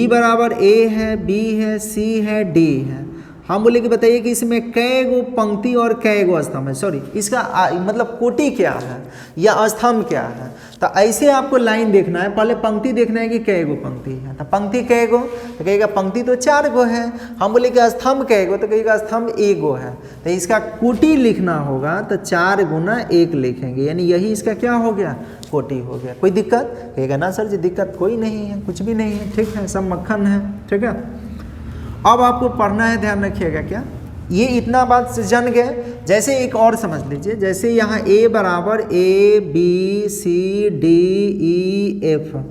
बराबर a है, b है, c है, d है। हम बोले कि बताइए कि इसमें कै गो पंक्ति और कै गो स्तंभ है, सॉरी इसका मतलब कोटि क्या है या स्तंभ क्या है। तो ऐसे आपको लाइन देखना है, पहले पंक्ति देखना है कि कै गो पंक्ति है। तो पंक्ति कै गो, तो कहेगा पंक्ति तो 4 गो है। हम बोले कि स्तंभ कै गो, तो कहेगा स्तंभ 1 गो है। तो इसका कोटि लिखना होगा तो 4 गुना 1 लिखेंगे, यानी यही इसका क्या हो गया कोटि हो गया। कोई दिक्कत? कहेगा ना सर जी दिक्कत कोई नहीं है, कुछ भी नहीं है, ठीक है, सब मक्खन है, ठीक है। अब आपको पढ़ना है, ध्यान रखिएगा क्या, ये इतना बात से जान गए। जैसे एक और समझ लीजिए, जैसे यहाँ a बराबर a b c d e f,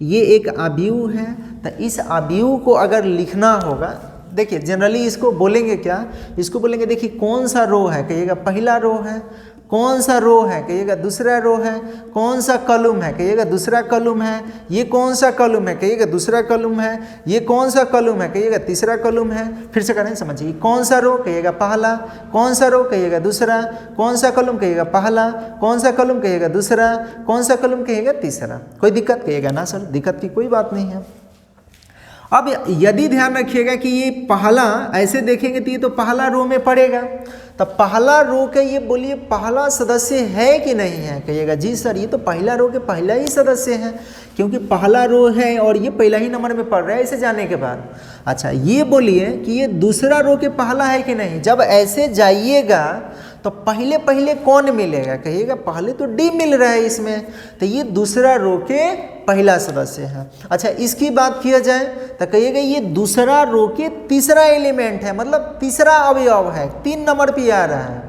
ये एक अवयव है। तो इस अवयव को अगर लिखना होगा, देखिए जनरली इसको बोलेंगे क्या, इसको बोलेंगे देखिए कौन सा रो है, कहिएगा पहला रो है। कौन सा रो है, कहिएगा दूसरा रो है। कौन सा कॉलम है, कहिएगा दूसरा कॉलम है। ये कौन सा कॉलम है, कहिएगा दूसरा कॉलम है। ये कौन सा कॉलम है, कहिएगा तीसरा कॉलम है। फिर से करें, समझिए, कौन सा रो, कहिएगा पहला। कौन सा रो, कहिएगा दूसरा। कौन सा कॉलम, कहिएगा पहला। कौन सा कॉलम, कहिएगा दूसरा। कौन सा कॉलम, कहिएगा तीसरा। कोई दिक्कत? कहिएगा ना सर दिक्कत की कोई बात नहीं है। अब यदि ध्यान रखिएगा कि ये पहला, ऐसे देखेंगे तो ये तो पहला रो में पड़ेगा। तो पहला रो के ये बोलिए पहला सदस्य है कि नहीं है, कहिएगा जी सर ये तो पहला रो के पहला ही सदस्य है, क्योंकि पहला रो है और ये पहला ही नंबर में पढ़ रहा है इसे जाने के बाद। अच्छा, ये बोलिए कि ये दूसरा रो के पहला है कि नहीं। जब ऐसे जाइएगा तो पहले पहले कौन मिलेगा, कहिएगा पहले तो डी मिल रहा है इसमें, तो ये दूसरा रो के पहला सदस्य है। अच्छा, इसकी बात किया जाए तो कहिएगा ये दूसरा रो के तीसरा एलिमेंट है, मतलब तीसरा अवयव है, 3 नंबर पे आ रहा है।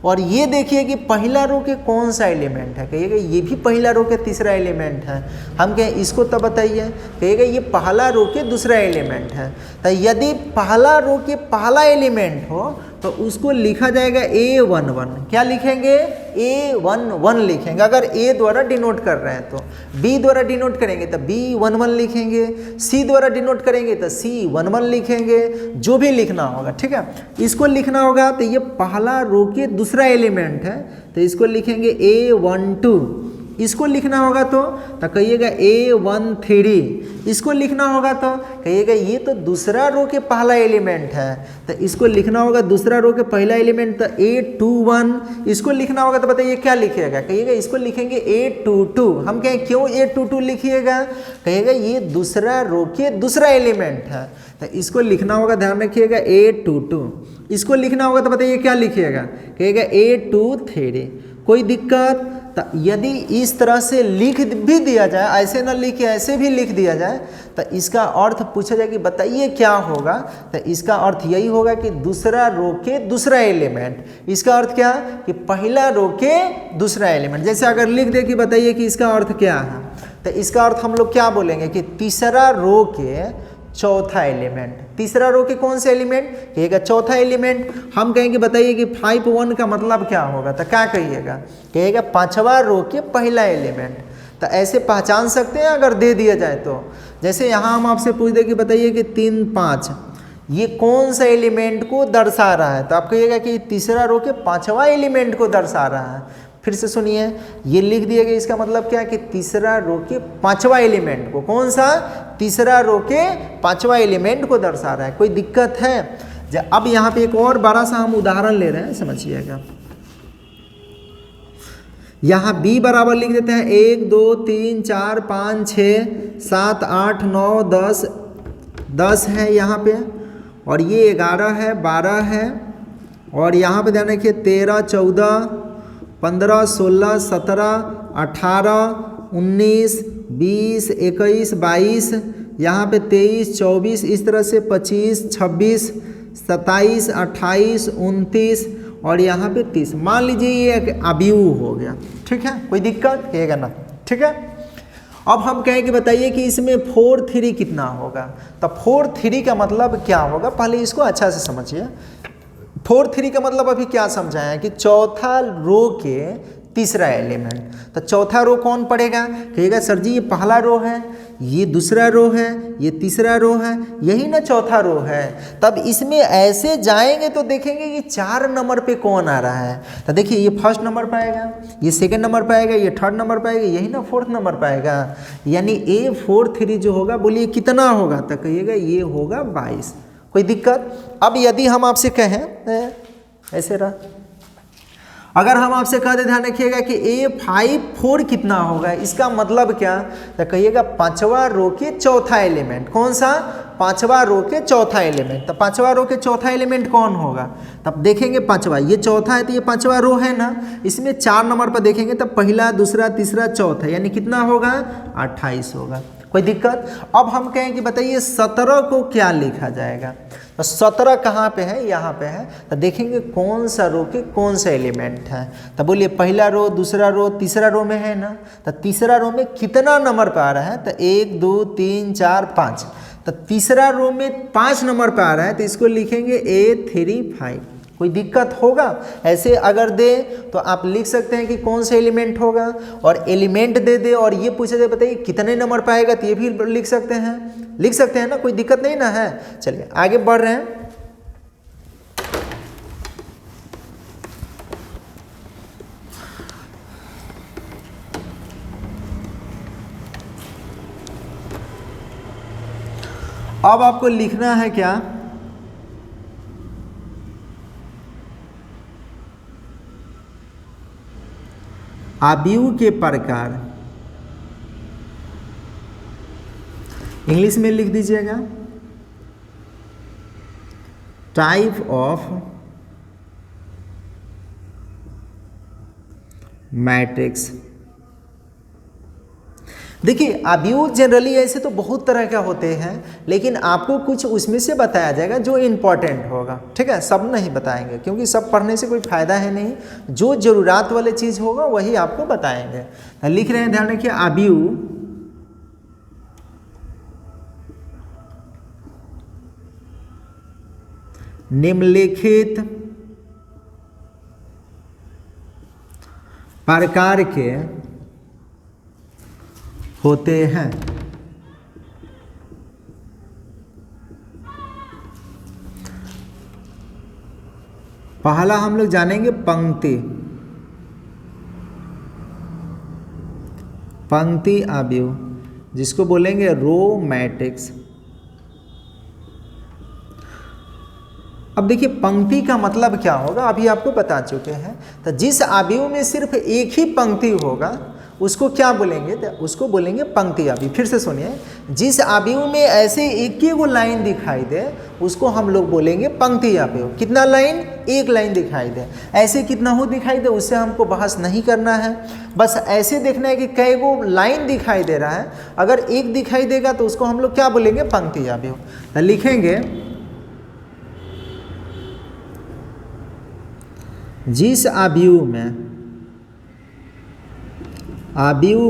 और ये देखिए कि पहला रो के कौन सा एलिमेंट है, कहिएगा ये भी पहला रो के तीसरा एलिमेंट है। हम कहें इसको तब बताइए, कहिएगा ये पहला रो के दूसरा एलिमेंट है। तो यदि पहला रो के पहला एलिमेंट हो तो उसको लिखा जाएगा A11। क्या लिखेंगे? A11 लिखेंगे। अगर A द्वारा डिनोट कर रहे हैं तो, B द्वारा डिनोट करेंगे तो B11 लिखेंगे, C द्वारा डिनोट करेंगे तो C11 लिखेंगे, जो भी लिखना होगा, ठीक है। इसको लिखना होगा तो ये पहला रो के दूसरा एलिमेंट है तो इसको लिखेंगे A12। इसको लिखना होगा तो कहिएगा A13। इसको लिखना होगा तो कहिएगा ये तो दूसरा रो के पहला एलिमेंट है, तो इसको लिखना होगा दूसरा रो के पहला एलिमेंट तो A21। इसको लिखना होगा तो बताइए क्या लिखिएगा, कहिएगा इसको लिखेंगे A22। हम कहें क्यों A22 लिखिएगा, कहिएगा ये दूसरा रो के दूसरा एलिमेंट है, तो इसको लिखना होगा, ध्यान रखिएगा A22। इसको लिखना होगा तो बताइए क्या लिखिएगा, कहिएगा A23। कोई दिक्कत? तो यदि इस तरह से लिख भी दिया जाए, ऐसे ना लिख के ऐसे भी लिख दिया जाए, तो इसका अर्थ पूछा जाए कि बताइए क्या होगा, तो इसका अर्थ यही होगा कि दूसरा रो के दूसरा एलिमेंट। इसका अर्थ क्या कि पहला रो के दूसरा एलिमेंट। जैसे अगर लिख दे कि बताइए कि इसका अर्थ क्या है, तो इसका अर्थ हम लोग क्या बोलेंगे कि तीसरा रो के चौथा एलिमेंट। तीसरा रो के कौन से एलिमेंट, कहिएगा चौथा एलिमेंट। हम कहेंगे बताइए कि 51 का मतलब क्या होगा, तो क्या कहिएगा, कहिएगा पांचवा रो के पहला एलिमेंट। तो ऐसे पहचान सकते हैं अगर दे दिया जाए तो। जैसे यहाँ हम आपसे पूछ दे कि बताइए कि 3 5 ये कौन सा एलिमेंट को दर्शा रहा है, तो आप कहिएगा कि तीसरा रो के पांचवा एलिमेंट को दर्शा रहा है। फिर से सुनिए, ये लिख दिया गया, इसका मतलब क्या है कि तीसरा रो के पांचवा एलिमेंट को, कौन सा, तीसरा रो के पांचवा एलिमेंट को दर्शा रहा है। कोई दिक्कत है? अब यहाँ पे एक और बड़ा सा हम उदाहरण ले रहे हैं, समझिएगा। यहाँ b बराबर लिख देते हैं 1 2 3 4 5 6 7 8 9 10 10 है यहाँ पे, और ये 11 है, 12 है, और यहाँ पे ध्यान रखिए 13 14 15 16 17 18 19 20 21 22, यहाँ पे 23 24, इस तरह से 25 26 27 28 29 और यहाँ पे 30। मान लीजिए ये एक अवयव हो गया, ठीक है, कोई दिक्कत कहिएगा ना, ठीक है। अब हम कहें कि बताइए कि इसमें 4 3 कितना होगा, तो 4 3 का मतलब क्या होगा, पहले इसको अच्छा से समझिए। 4 3 का मतलब अभी क्या समझाया कि चौथा रो के तीसरा एलिमेंट। तो चौथा रो कौन पड़ेगा? कहेगा सर जी ये पहला रो है, ये दूसरा रो है, ये तीसरा रो है, यही ना चौथा रो है। तब इसमें ऐसे जाएंगे तो देखेंगे कि 4 नंबर पे कौन आ रहा है। तो देखिए ये फर्स्ट नंबर पे आएगा, ये सेकंड नंबर पे आएगा, ये थर्ड नंबर पे आएगा, यही ना फोर्थ नंबर पे आएगा। यानी A43 जो होगा, बोलिए कितना होगा? तो कहिएगा ये होगा 22। कोई दिक्कत? अब यदि हम आपसे कहें ऐसे रहा, अगर हम आपसे कह दे, ध्यान रखिएगा कि A54 कितना होगा, इसका मतलब क्या? तो कहिएगा पांचवा रो के चौथा एलिमेंट। कौन सा? पांचवा रो के चौथा एलिमेंट। तो पांचवा रो के चौथा एलिमेंट कौन होगा? तब देखेंगे पांचवा, ये चौथा है तो ये पांचवा रो है ना, इसमें 4 नंबर पर देखेंगे तब पहला, दूसरा, तीसरा, चौथा, यानी कितना होगा? 28 होगा। कोई दिक्कत? अब हम कहें कि बताइए 17 को क्या लिखा जाएगा? तो 17 कहाँ पे है? यहाँ पे है। तो देखेंगे कौन सा रो के कौन सा एलिमेंट है। तो बोलिए पहला रो, दूसरा रो, तीसरा रो में है ना। तो तीसरा रो में कितना नंबर पे आ रहा है? तो 1 2 3 4 5। तो तीसरा रो में 5 नंबर पे आ रहा है, तो इसको लिखेंगे A35। कोई दिक्कत होगा? ऐसे अगर दे तो आप लिख सकते हैं कि कौन सा एलिमेंट होगा, और एलिमेंट दे और ये पूछे दे बताइए कितने नंबर पे आएगा, तो ये भी लिख सकते हैं ना, कोई दिक्कत नहीं ना है। चलिए आगे बढ़ रहे हैं। अब आपको लिखना है क्या? आव्यूह के प्रकार। इंग्लिश में लिख दीजिएगा टाइप ऑफ मैट्रिक्स। देखिए आव्यूह जनरली ऐसे तो बहुत तरह के होते हैं, लेकिन आपको कुछ उसमें से बताया जाएगा जो इम्पोर्टेंट होगा। ठीक है, सब नहीं बताएंगे क्योंकि सब पढ़ने से कोई फायदा है नहीं। जो जरूरत वाले चीज़ होगा वही आपको बताएंगे। लिख रहे हैं, ध्यान रखिए, आव्यूह निम्नलिखित प्रकार के होते हैं। पहला हम लोग जानेंगे पंक्ति आव्यूह, जिसको बोलेंगे रो मैट्रिक्स। अब देखिए पंक्ति का मतलब क्या होगा, अभी आपको बता चुके हैं। तो जिस आव्यूह में सिर्फ एक ही पंक्ति होगा उसको क्या बोलेंगे? तो उसको बोलेंगे पंक्ति आव्यूह। फिर से सुनिए, जिस आव्यूह में ऐसे एक ही वो लाइन दिखाई दे उसको हम लोग बोलेंगे पंक्ति आव्यूह। कितना लाइन? एक लाइन दिखाई दे। ऐसे कितना हो दिखाई दे उससे हमको बहस नहीं करना है, बस ऐसे देखना है कि कई गो लाइन दिखाई दे रहा है। अगर एक दिखाई देगा तो उसको हम लोग क्या बोलेंगे? पंक्ति आव्यूह। तो लिखेंगे जिस आव्यूह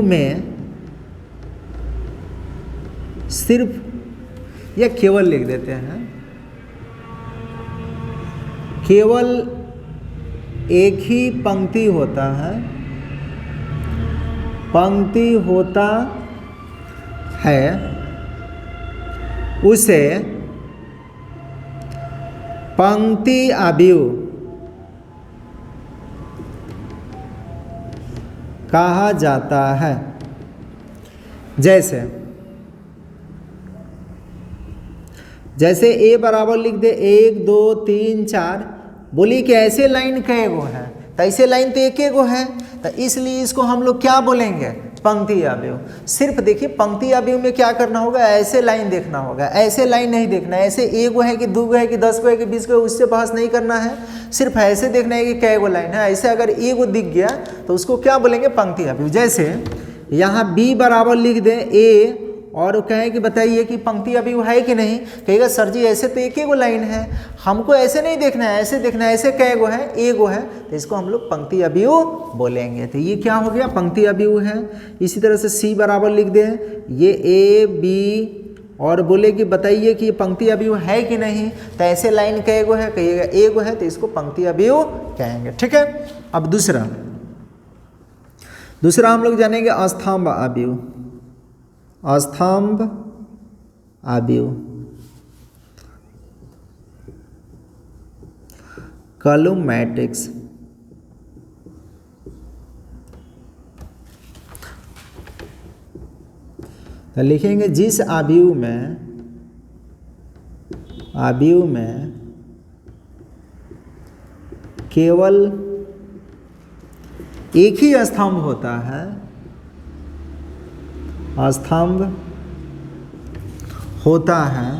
में सिर्फ, या केवल लिख देते हैं, केवल एक ही पंक्ति होता है, उसे पंक्ति आव्यूह कहा जाता है। जैसे ए बराबर लिख दे 1 2 3 4। बोली कि ऐसे लाइन कई गो है? तो ऐसे लाइन तो एक गो है, तो इसलिए इसको हम लोग क्या बोलेंगे? पंक्ति आव्यूह। सिर्फ देखिए पंक्ति आव्यूह में क्या करना होगा? ऐसे लाइन देखना होगा, ऐसे लाइन नहीं देखना है। ऐसे 1 गो है कि 2 गो है कि 10 गो है कि 20 गो है, उससे बहस नहीं करना है। सिर्फ ऐसे देखना है कि कै गो लाइन है। ऐसे अगर 1 गो दिख गया तो उसको क्या बोलेंगे? पंक्ति आव्यूह। जैसे यहाँ बी बराबर लिख दें ए, और कहें कि बताइए कि पंक्ति आव्यूह है कि नहीं? कहेगा सर जी ऐसे तो एक ही गो लाइन है, हमको ऐसे नहीं देखना है, ऐसे देखना है। ऐसे कै गो है? 1 गो है, तो इसको हम लोग पंक्ति आव्यूह बोलेंगे। तो ये क्या हो गया? पंक्ति आव्यूह है। इसी तरह से सी बराबर लिख दें, ये ए बी और बोले कि बताइए कि ये पंक्ति अवयव है कि नहीं, तो ऐसे लाइन कई गो है, कहिएगा एक गो है, तो इसको पंक्ति अवयव कहेंगे। ठीक है। अब दूसरा हम लोग जानेंगे अस्तंभ अवयव। अस्तंभ अवयव, कॉलम मैट्रिक्स। तो लिखेंगे जिस अवयव में केवल एक ही स्तंभ होता है, स्तंभ होता है,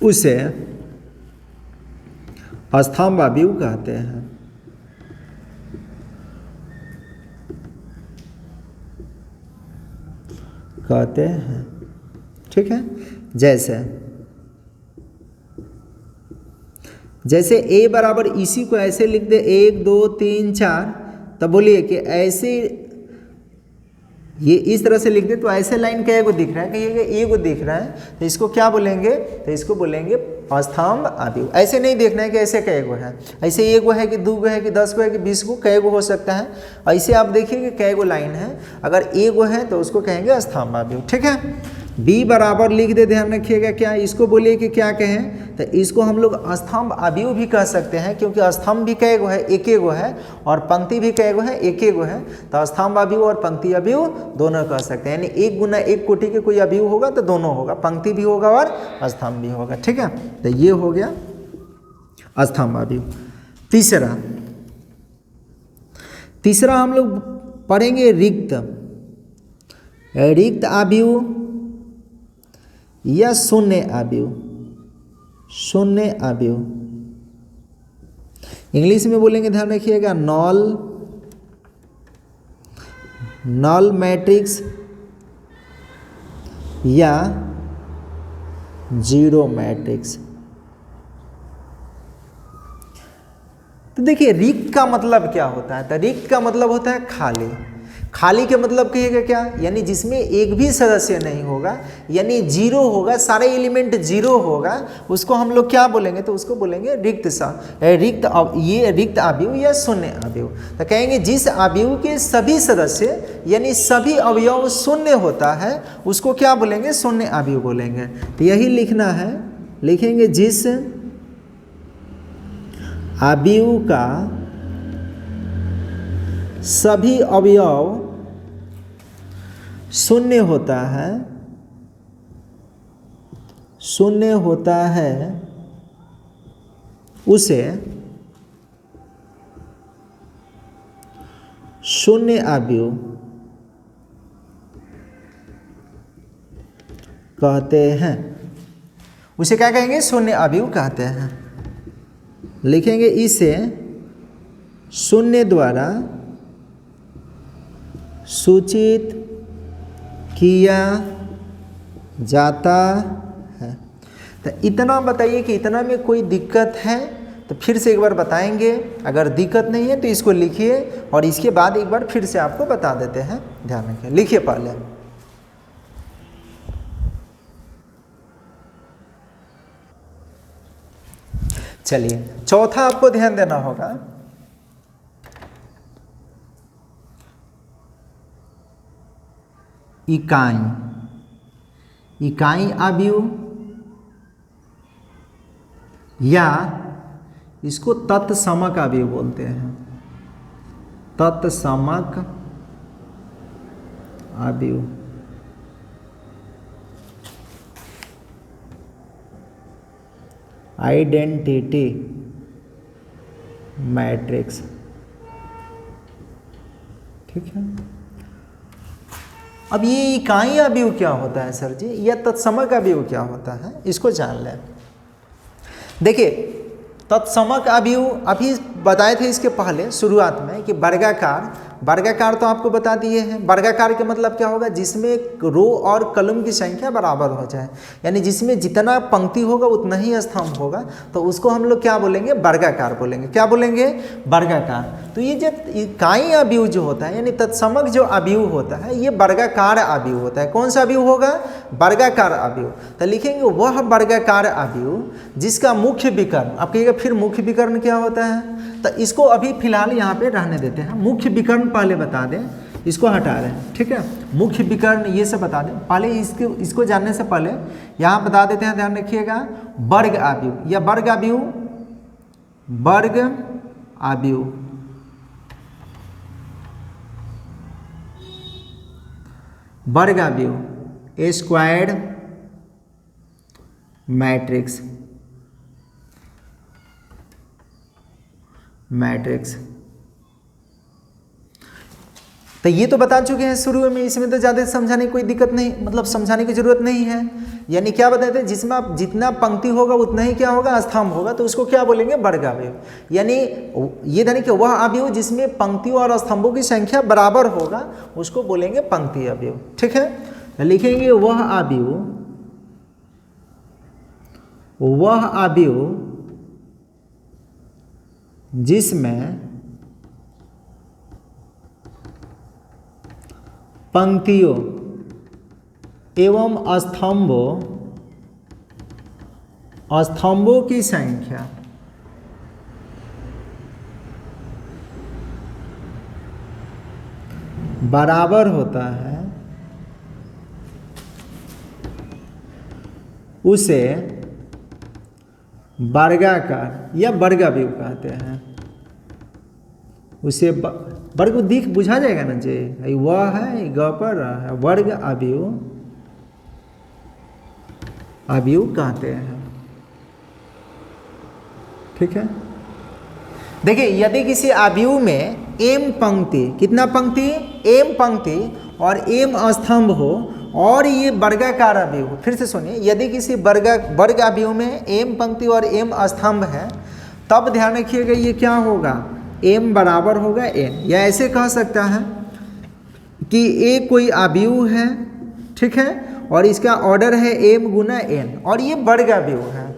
उसे स्तंभ अवयव कहते हैं। ठीक है। जैसे a बराबर इसी को ऐसे लिख दे 1 2 3 4, तब बोलिए कि ऐसे ये इस तरह से लिख दे तो ऐसे लाइन क्या को दिख रहा है, कहिएगा ए को दिख रहा है, तो इसको क्या बोलेंगे, तो इसको बोलेंगे स्तंभ अवयव। ऐसे नहीं देखना है कि ऐसे कै गो है, ऐसे एक गो है कि 2 गो है कि 10 गो है कि 20 गो, कै गो हो सकता है। ऐसे आप देखिए कि कै गो लाइन है, अगर एक गो है तो उसको कहेंगे स्तंभ अवयव। ठीक है। b बराबर लिख दे, ध्यान रखिएगा क्या, इसको बोलिए कि क्या कहें, तो इसको हम लोग स्तंभ अवयव भी कह सकते हैं, क्योंकि स्तंभ भी कै गो है, एक गो है, और पंक्ति भी कै गो है, एक गो है, तो स्तंभ अवयव और पंक्ति अवयव दोनों कह सकते हैं। यानी 1 गुना 1 कोटि के कोई अवयव होगा तो दोनों होगा, पंक्ति भी होगा और स्तंभ भी होगा। ठीक है। तो ये हो गया स्तंभ अवयव। तीसरा हम लोग पढ़ेंगे रिक्त अवयव या शून्य अवयव। शून्य अवयव इंग्लिश में बोलेंगे, ध्यान रखिएगा, नल मैट्रिक्स या जीरो मैट्रिक्स। तो देखिए रिक्त का मतलब क्या होता है, तो रिक्त का मतलब होता है खाली। खाली के मतलब कहिएगा क्या, यानी जिसमें एक भी सदस्य नहीं होगा, यानी जीरो होगा, सारे एलिमेंट जीरो होगा, उसको हम लोग क्या बोलेंगे, तो उसको बोलेंगे रिक्त ये रिक्त अवयव या शून्य अवयव। तो कहेंगे जिस अवयव के सभी सदस्य यानी सभी अवयव शून्य होता है, उसको क्या बोलेंगे, शून्य अवयव बोलेंगे। तो यही लिखना है, लिखेंगे जिस अवयव का सभी अवयव शून्य होता है, उसे शून्य अवयव कहते हैं। उसे क्या कहेंगे, शून्य अवयव कहते हैं। लिखेंगे इसे शून्य द्वारा सूचित किया जाता है। तो इतना बताइए कि इतना में कोई दिक्कत है, तो फिर से एक बार बताएंगे। अगर दिक्कत नहीं है तो इसको लिखिए, और इसके बाद एक बार फिर से आपको बता देते हैं। ध्यान रखिए, लिखिए पहले। चलिए चौथा आपको ध्यान देना होगा, इकाई अवयव या इसको तत्समक अवयव बोलते हैं। तत्समक अवयव, आइडेंटिटी मैट्रिक्स। ठीक है। अब ये इकाई अवयव क्या होता है सर जी, या तत्समक अवयव क्या होता है, इसको जान लें। देखिए तत्समक अवयव अभी बताए थे इसके पहले शुरुआत में कि वर्गाकार वर्गाकार तो आपको बता दिए हैं। वर्गाकार के मतलब क्या होगा, जिसमें रो और कॉलम की संख्या बराबर हो जाए, यानी जिसमें जितना पंक्ति होगा उतना ही स्तंभ होगा, तो उसको हम लोग क्या बोलेंगे, वर्गाकार बोलेंगे। क्या बोलेंगे, वर्गाकार। तो ये जो इकाई अवयव जो होता है, यानी तत्समक जो अवयव होता है, ये वर्गाकार अवयव होता है। कौन सा अवयव होगा, वर्गाकार अवयव। तो लिखेंगे वह वर्गाकार अवयव जिसका मुख्य विकर्ण, आप कहिएगा फिर मुख्य विकर्ण क्या होता है, तो इसको अभी फिलहाल यहाँ पे रहने देते हैं। मुख्य विकर्ण पहले बता दें, इसको हटा रहे हैं, ठीक है। मुख्य विकर्ण ये सब बता दें पहले, इसको जानने से पहले यहाँ बता देते हैं, ध्यान रखिएगा। वर्ग अवयव या वर्ग अवयव, वर्ग अवयव, वर्ग अवयव स्क्वायर्ड मैट्रिक्स, मैट्रिक्स। तो ये तो बता चुके हैं शुरू में, इसमें तो ज़्यादा समझाने की कोई दिक्कत नहीं, मतलब समझाने की जरूरत नहीं है। यानी क्या बताते हैं, जिसमें आप जितना पंक्ति होगा उतना ही क्या होगा, स्तंभ होगा, तो उसको क्या बोलेंगे, वर्ग अवयव। यानी ये धनी कि वह अवयव जिसमें पंक्तियों और स्तंभों की संख्या बराबर होगा उसको बोलेंगे पंक्ति अवयव, ठीक है। तो लिखेंगे वह अवयव, वह अवयव जिसमें पंक्तियों एवं स्तंभों की संख्या बराबर होता है, उसे वर्गाकार या वर्ग अवयव कहते हैं। उसे वर्ग दिख बुझा जाएगा ना जी, वह है ग पर है, वर्ग अवयव, अवयव कहते हैं, ठीक है। देखिए यदि किसी अवयव में एम पंक्ति, कितना पंक्ति, एम पंक्ति और एम स्तंभ हो और ये वर्गाकार अवयव हो, फिर से सुनिए, यदि किसी वर्ग अवयव में एम पंक्ति और एम स्तंभ है, तब ध्यान रखिएगा ये क्या होगा, एम बराबर होगा एन। या ऐसे कह सकता है कि ए कोई अवयव है, ठीक है, और इसका ऑर्डर है एम गुना एन, और ये वर्ग अवयव है।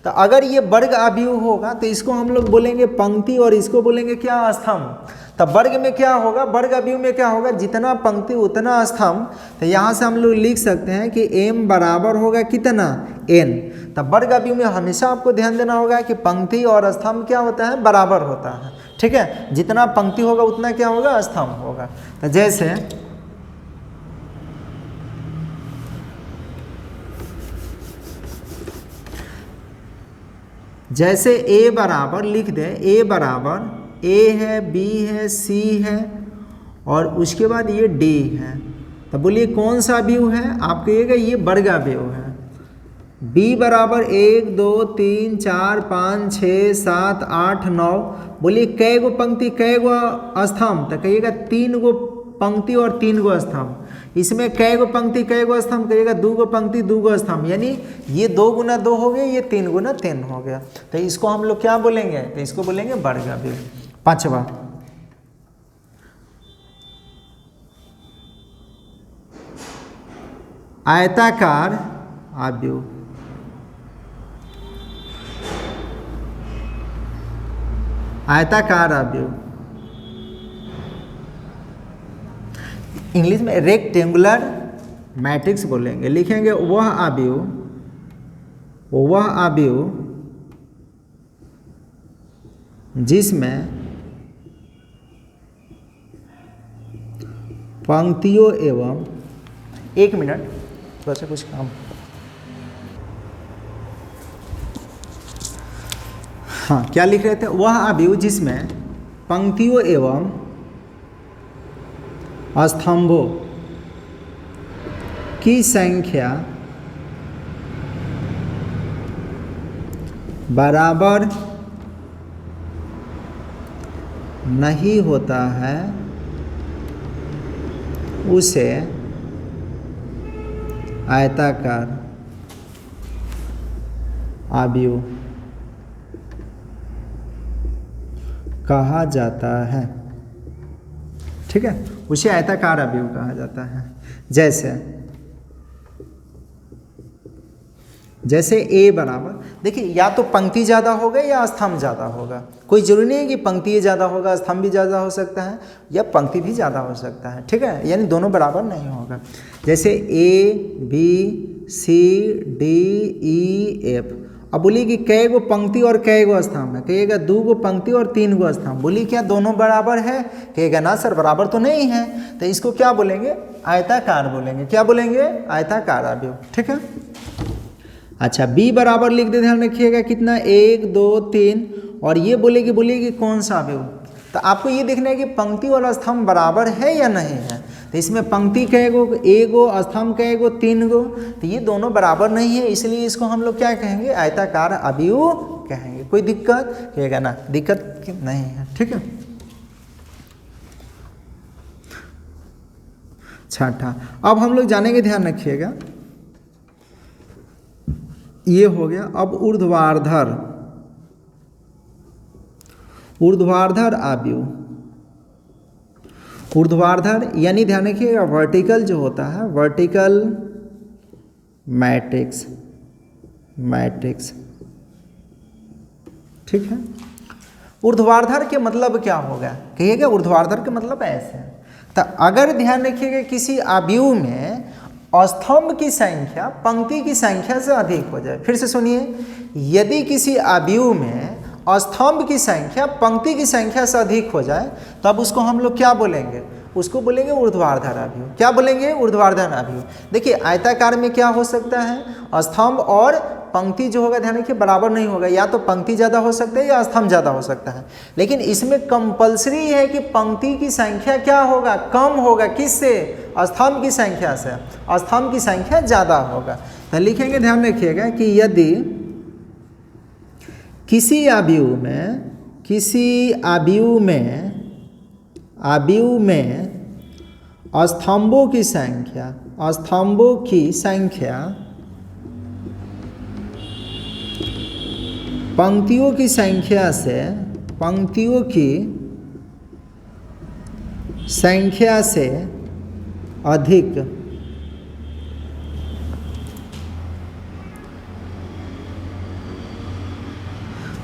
तो अगर ये वर्ग अवयव होगा तो इसको हम लोग बोलेंगे पंक्ति और इसको बोलेंगे क्या, स्तंभ। तब वर्ग में क्या होगा, वर्ग अवयव में क्या होगा, जितना पंक्ति उतना स्तंभ। तो यहाँ से हम लोग लिख सकते हैं कि m बराबर होगा कितना, n। तब वर्ग अवयव में हमेशा आपको ध्यान देना होगा कि पंक्ति और स्तंभ क्या होता है, बराबर होता है, ठीक है। जितना पंक्ति होगा उतना क्या होगा, स्तंभ होगा। तो जैसे a बराबर लिख दें, a बराबर a है, b है, c है और उसके बाद ये d है। तो बोलिए कौन सा अवयव है, आप कहिएगा ये वर्ग अवयव है। b बराबर 1 2 3 4 5 6 7 8 9, बोलिए कै गो पंक्ति कै गो स्तंभ, तो कहिएगा 3 गो पंक्ति और 3 गो स्तंभ। इसमें कै गो पंक्ति कै गो स्तंभ, कहिएगा 2 गो पंक्ति 2 गो स्तंभ, यानी ये 2 गुना 2 हो गया, ये 3 गुना 3 हो गया। तो इसको हम लोग क्या बोलेंगे, तो इसको बोलेंगे वर्ग अवयव। पांचवा, आयताकार अवयव। आयताकार अवयव इंग्लिश में रेक्टेंगुलर मैट्रिक्स बोलेंगे। लिखेंगे वह अवयव जिसमें पंक्तियों एवं, एक मिनट थोड़ा सा कुछ काम, हाँ क्या लिख रहे थे, वह अवयव जिसमें पंक्तियों एवं स्तंभों की संख्या बराबर नहीं होता है, उसे आयताकार अवयव कहा जाता है, ठीक ठीक है, उसे आयताकार अवयव कहा जाता है। जैसे ए बराबर, देखिए या तो पंक्ति ज़्यादा होगा या स्तंभ ज़्यादा होगा, कोई जरूरी नहीं है कि पंक्ति ज़्यादा होगा स्तंभ भी ज़्यादा हो सकता है या पंक्ति भी ज़्यादा हो सकता है, ठीक है, यानी दोनों बराबर नहीं होगा। जैसे A B C D E F, अब बोलिए कि कै गो पंक्ति और कै गो स्तंभ है, कहिएगा 2 गो पंक्ति और 3 गो स्तंभ, बोलिए क्या दोनों बराबर है, कहिएगा ना सर बराबर तो नहीं है, तो इसको क्या बोलेंगे, आयताकार बोलेंगे। क्या बोलेंगे, आयताकार अवयव, ठीक है। अच्छा बी बराबर लिख दे, ध्यान रखिएगा कितना 1 2 3, और ये बोलिए कि कौन सा अवयव, तो आपको ये देखना है कि पंक्ति और स्तंभ बराबर है या नहीं है। तो इसमें पंक्ति कै गो, ए गो, स्तंभ कै गो, 3 गो, तो ये दोनों बराबर नहीं है, इसलिए इसको हम लोग क्या कहेंगे, आयताकार अवयव कहेंगे। कोई दिक्कत, कहेगा ना दिक्कत नहीं है, ठीक है। छठा, अब हम लोग जानेंगे, ध्यान रखिएगा, ये हो गया। अब ऊर्ध्वाधर अवयव, ऊर्ध्वाधर यानी ध्यान रखिएगा वर्टिकल जो होता है, वर्टिकल मैट्रिक्स, ठीक है। ऊर्ध्वाधर के मतलब क्या होगा, कहिएगा ऊर्ध्वाधर के मतलब ऐसे, तो अगर ध्यान रखिएगा किसी अवयव में स्तंभ की संख्या पंक्ति की संख्या से अधिक हो जाए, फिर से सुनिए, यदि किसी अवयव में स्तंभ की संख्या पंक्ति की संख्या से अधिक हो जाए तब तो उसको हम लोग क्या बोलेंगे, उसको बोलेंगे ऊर्ध्वाधर अवयव। क्या बोलेंगे, ऊर्ध्वाधर अवयव। देखिए आयताकार में क्या हो सकता है, स्तंभ और पंक्ति जो होगा ध्यान रखिए बराबर नहीं होगा, या तो पंक्ति ज़्यादा हो सकता है या स्तंभ ज़्यादा हो सकता है, लेकिन इसमें कंपलसरी है कि पंक्ति की संख्या क्या होगा, कम होगा, किससे, स्तंभ की संख्या से, स्तंभ की संख्या ज़्यादा होगा। तो लिखेंगे, ध्यान रखिएगा कि यदि किसी अवयव में स्तंभों की संख्या पंक्तियों की संख्या से अधिक,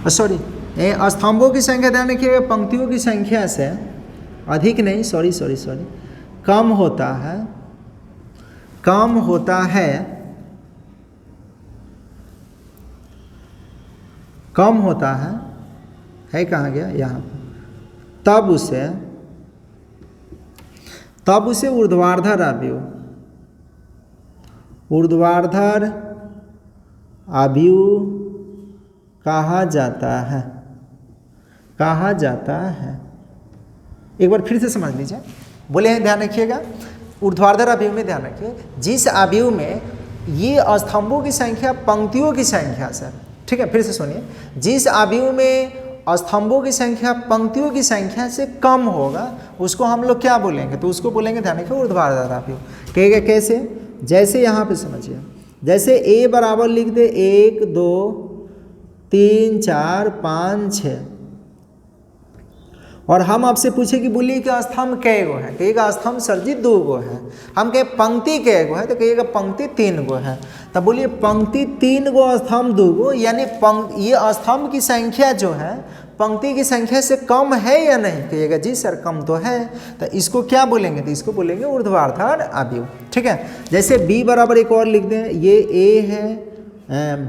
सॉरी स्तंभों की संख्या ध्यान रखिएगा पंक्तियों की संख्या से अधिक नहीं, सॉरी कम होता है कहाँ गया, यहाँ पर, तब उसे ऊर्ध्वाधर अवयव कहा जाता है। एक बार फिर से समझ लीजिए, बोले हैं ध्यान रखिएगा, ऊर्ध्वाधर अवयव में ध्यान रखिए, जिस अवयव में ये स्तंभों की संख्या पंक्तियों की संख्या से, ठीक है, फिर से सुनिए, जिस अवयव में स्तंभों की संख्या पंक्तियों की संख्या से कम होगा उसको हम लोग क्या बोलेंगे, तो उसको बोलेंगे, ध्यान रखिए, ऊर्ध्वाधर अवयव। कहेगा कैसे, जैसे यहाँ पे समझिए, जैसे ए बराबर लिख दे 1 2 3 4 5 6, और हम आपसे पूछे कि बोलिए कि स्तंभ कै गो है, कहिएगा स्तंभ सर जी 2 गो है। हम कहे पंक्ति कै गो है, तो कहिएगा पंक्ति 3 गो है। तब बोलिए पंक्ति 3 गो स्तंभ 2 गो, यानी ये स्तंभ की संख्या जो है पंक्ति की संख्या से कम है या नहीं, कहिएगा जी सर कम तो है। तो इसको क्या बोलेंगे, तो इसको बोलेंगे ऊर्ध्वाधर अवयव, ठीक है। जैसे बी बराबर एक और लिख दें, ये ए है,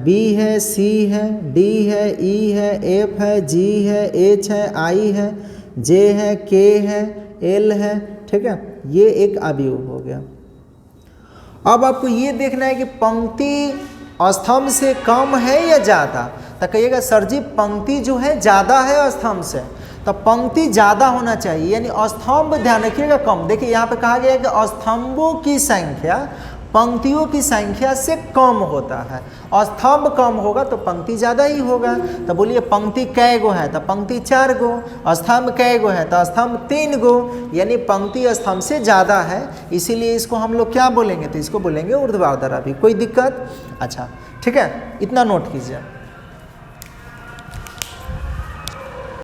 बी है, सी है, डी है, ई है, एफ है, जी है, एच है, आई है, जे है, के है, एल है, ठीक है, ये एक अवयव हो गया। अब आपको ये देखना है कि पंक्ति स्तंभ से कम है या ज़्यादा, तो कहिएगा सर जी पंक्ति जो है ज़्यादा है स्तंभ से, तो पंक्ति ज़्यादा होना चाहिए, यानी स्तंभ ध्यान रखिएगा कम। देखिए यहाँ पे कहा गया है कि स्तंभों की संख्या पंक्तियों की संख्या से कम होता है, स्तंभ कम होगा तो पंक्ति ज़्यादा ही होगा। तो बोलिए पंक्ति कै गो है, तो पंक्ति 4 गो, स्तंभ कै गो है, तो स्तंभ 3 गो, यानी पंक्ति स्तंभ से ज़्यादा है, इसीलिए इसको हम लोग क्या बोलेंगे, तो इसको बोलेंगे ऊर्ध्वाधर अवयव। कोई दिक्कत, अच्छा ठीक है, इतना नोट कीजिए।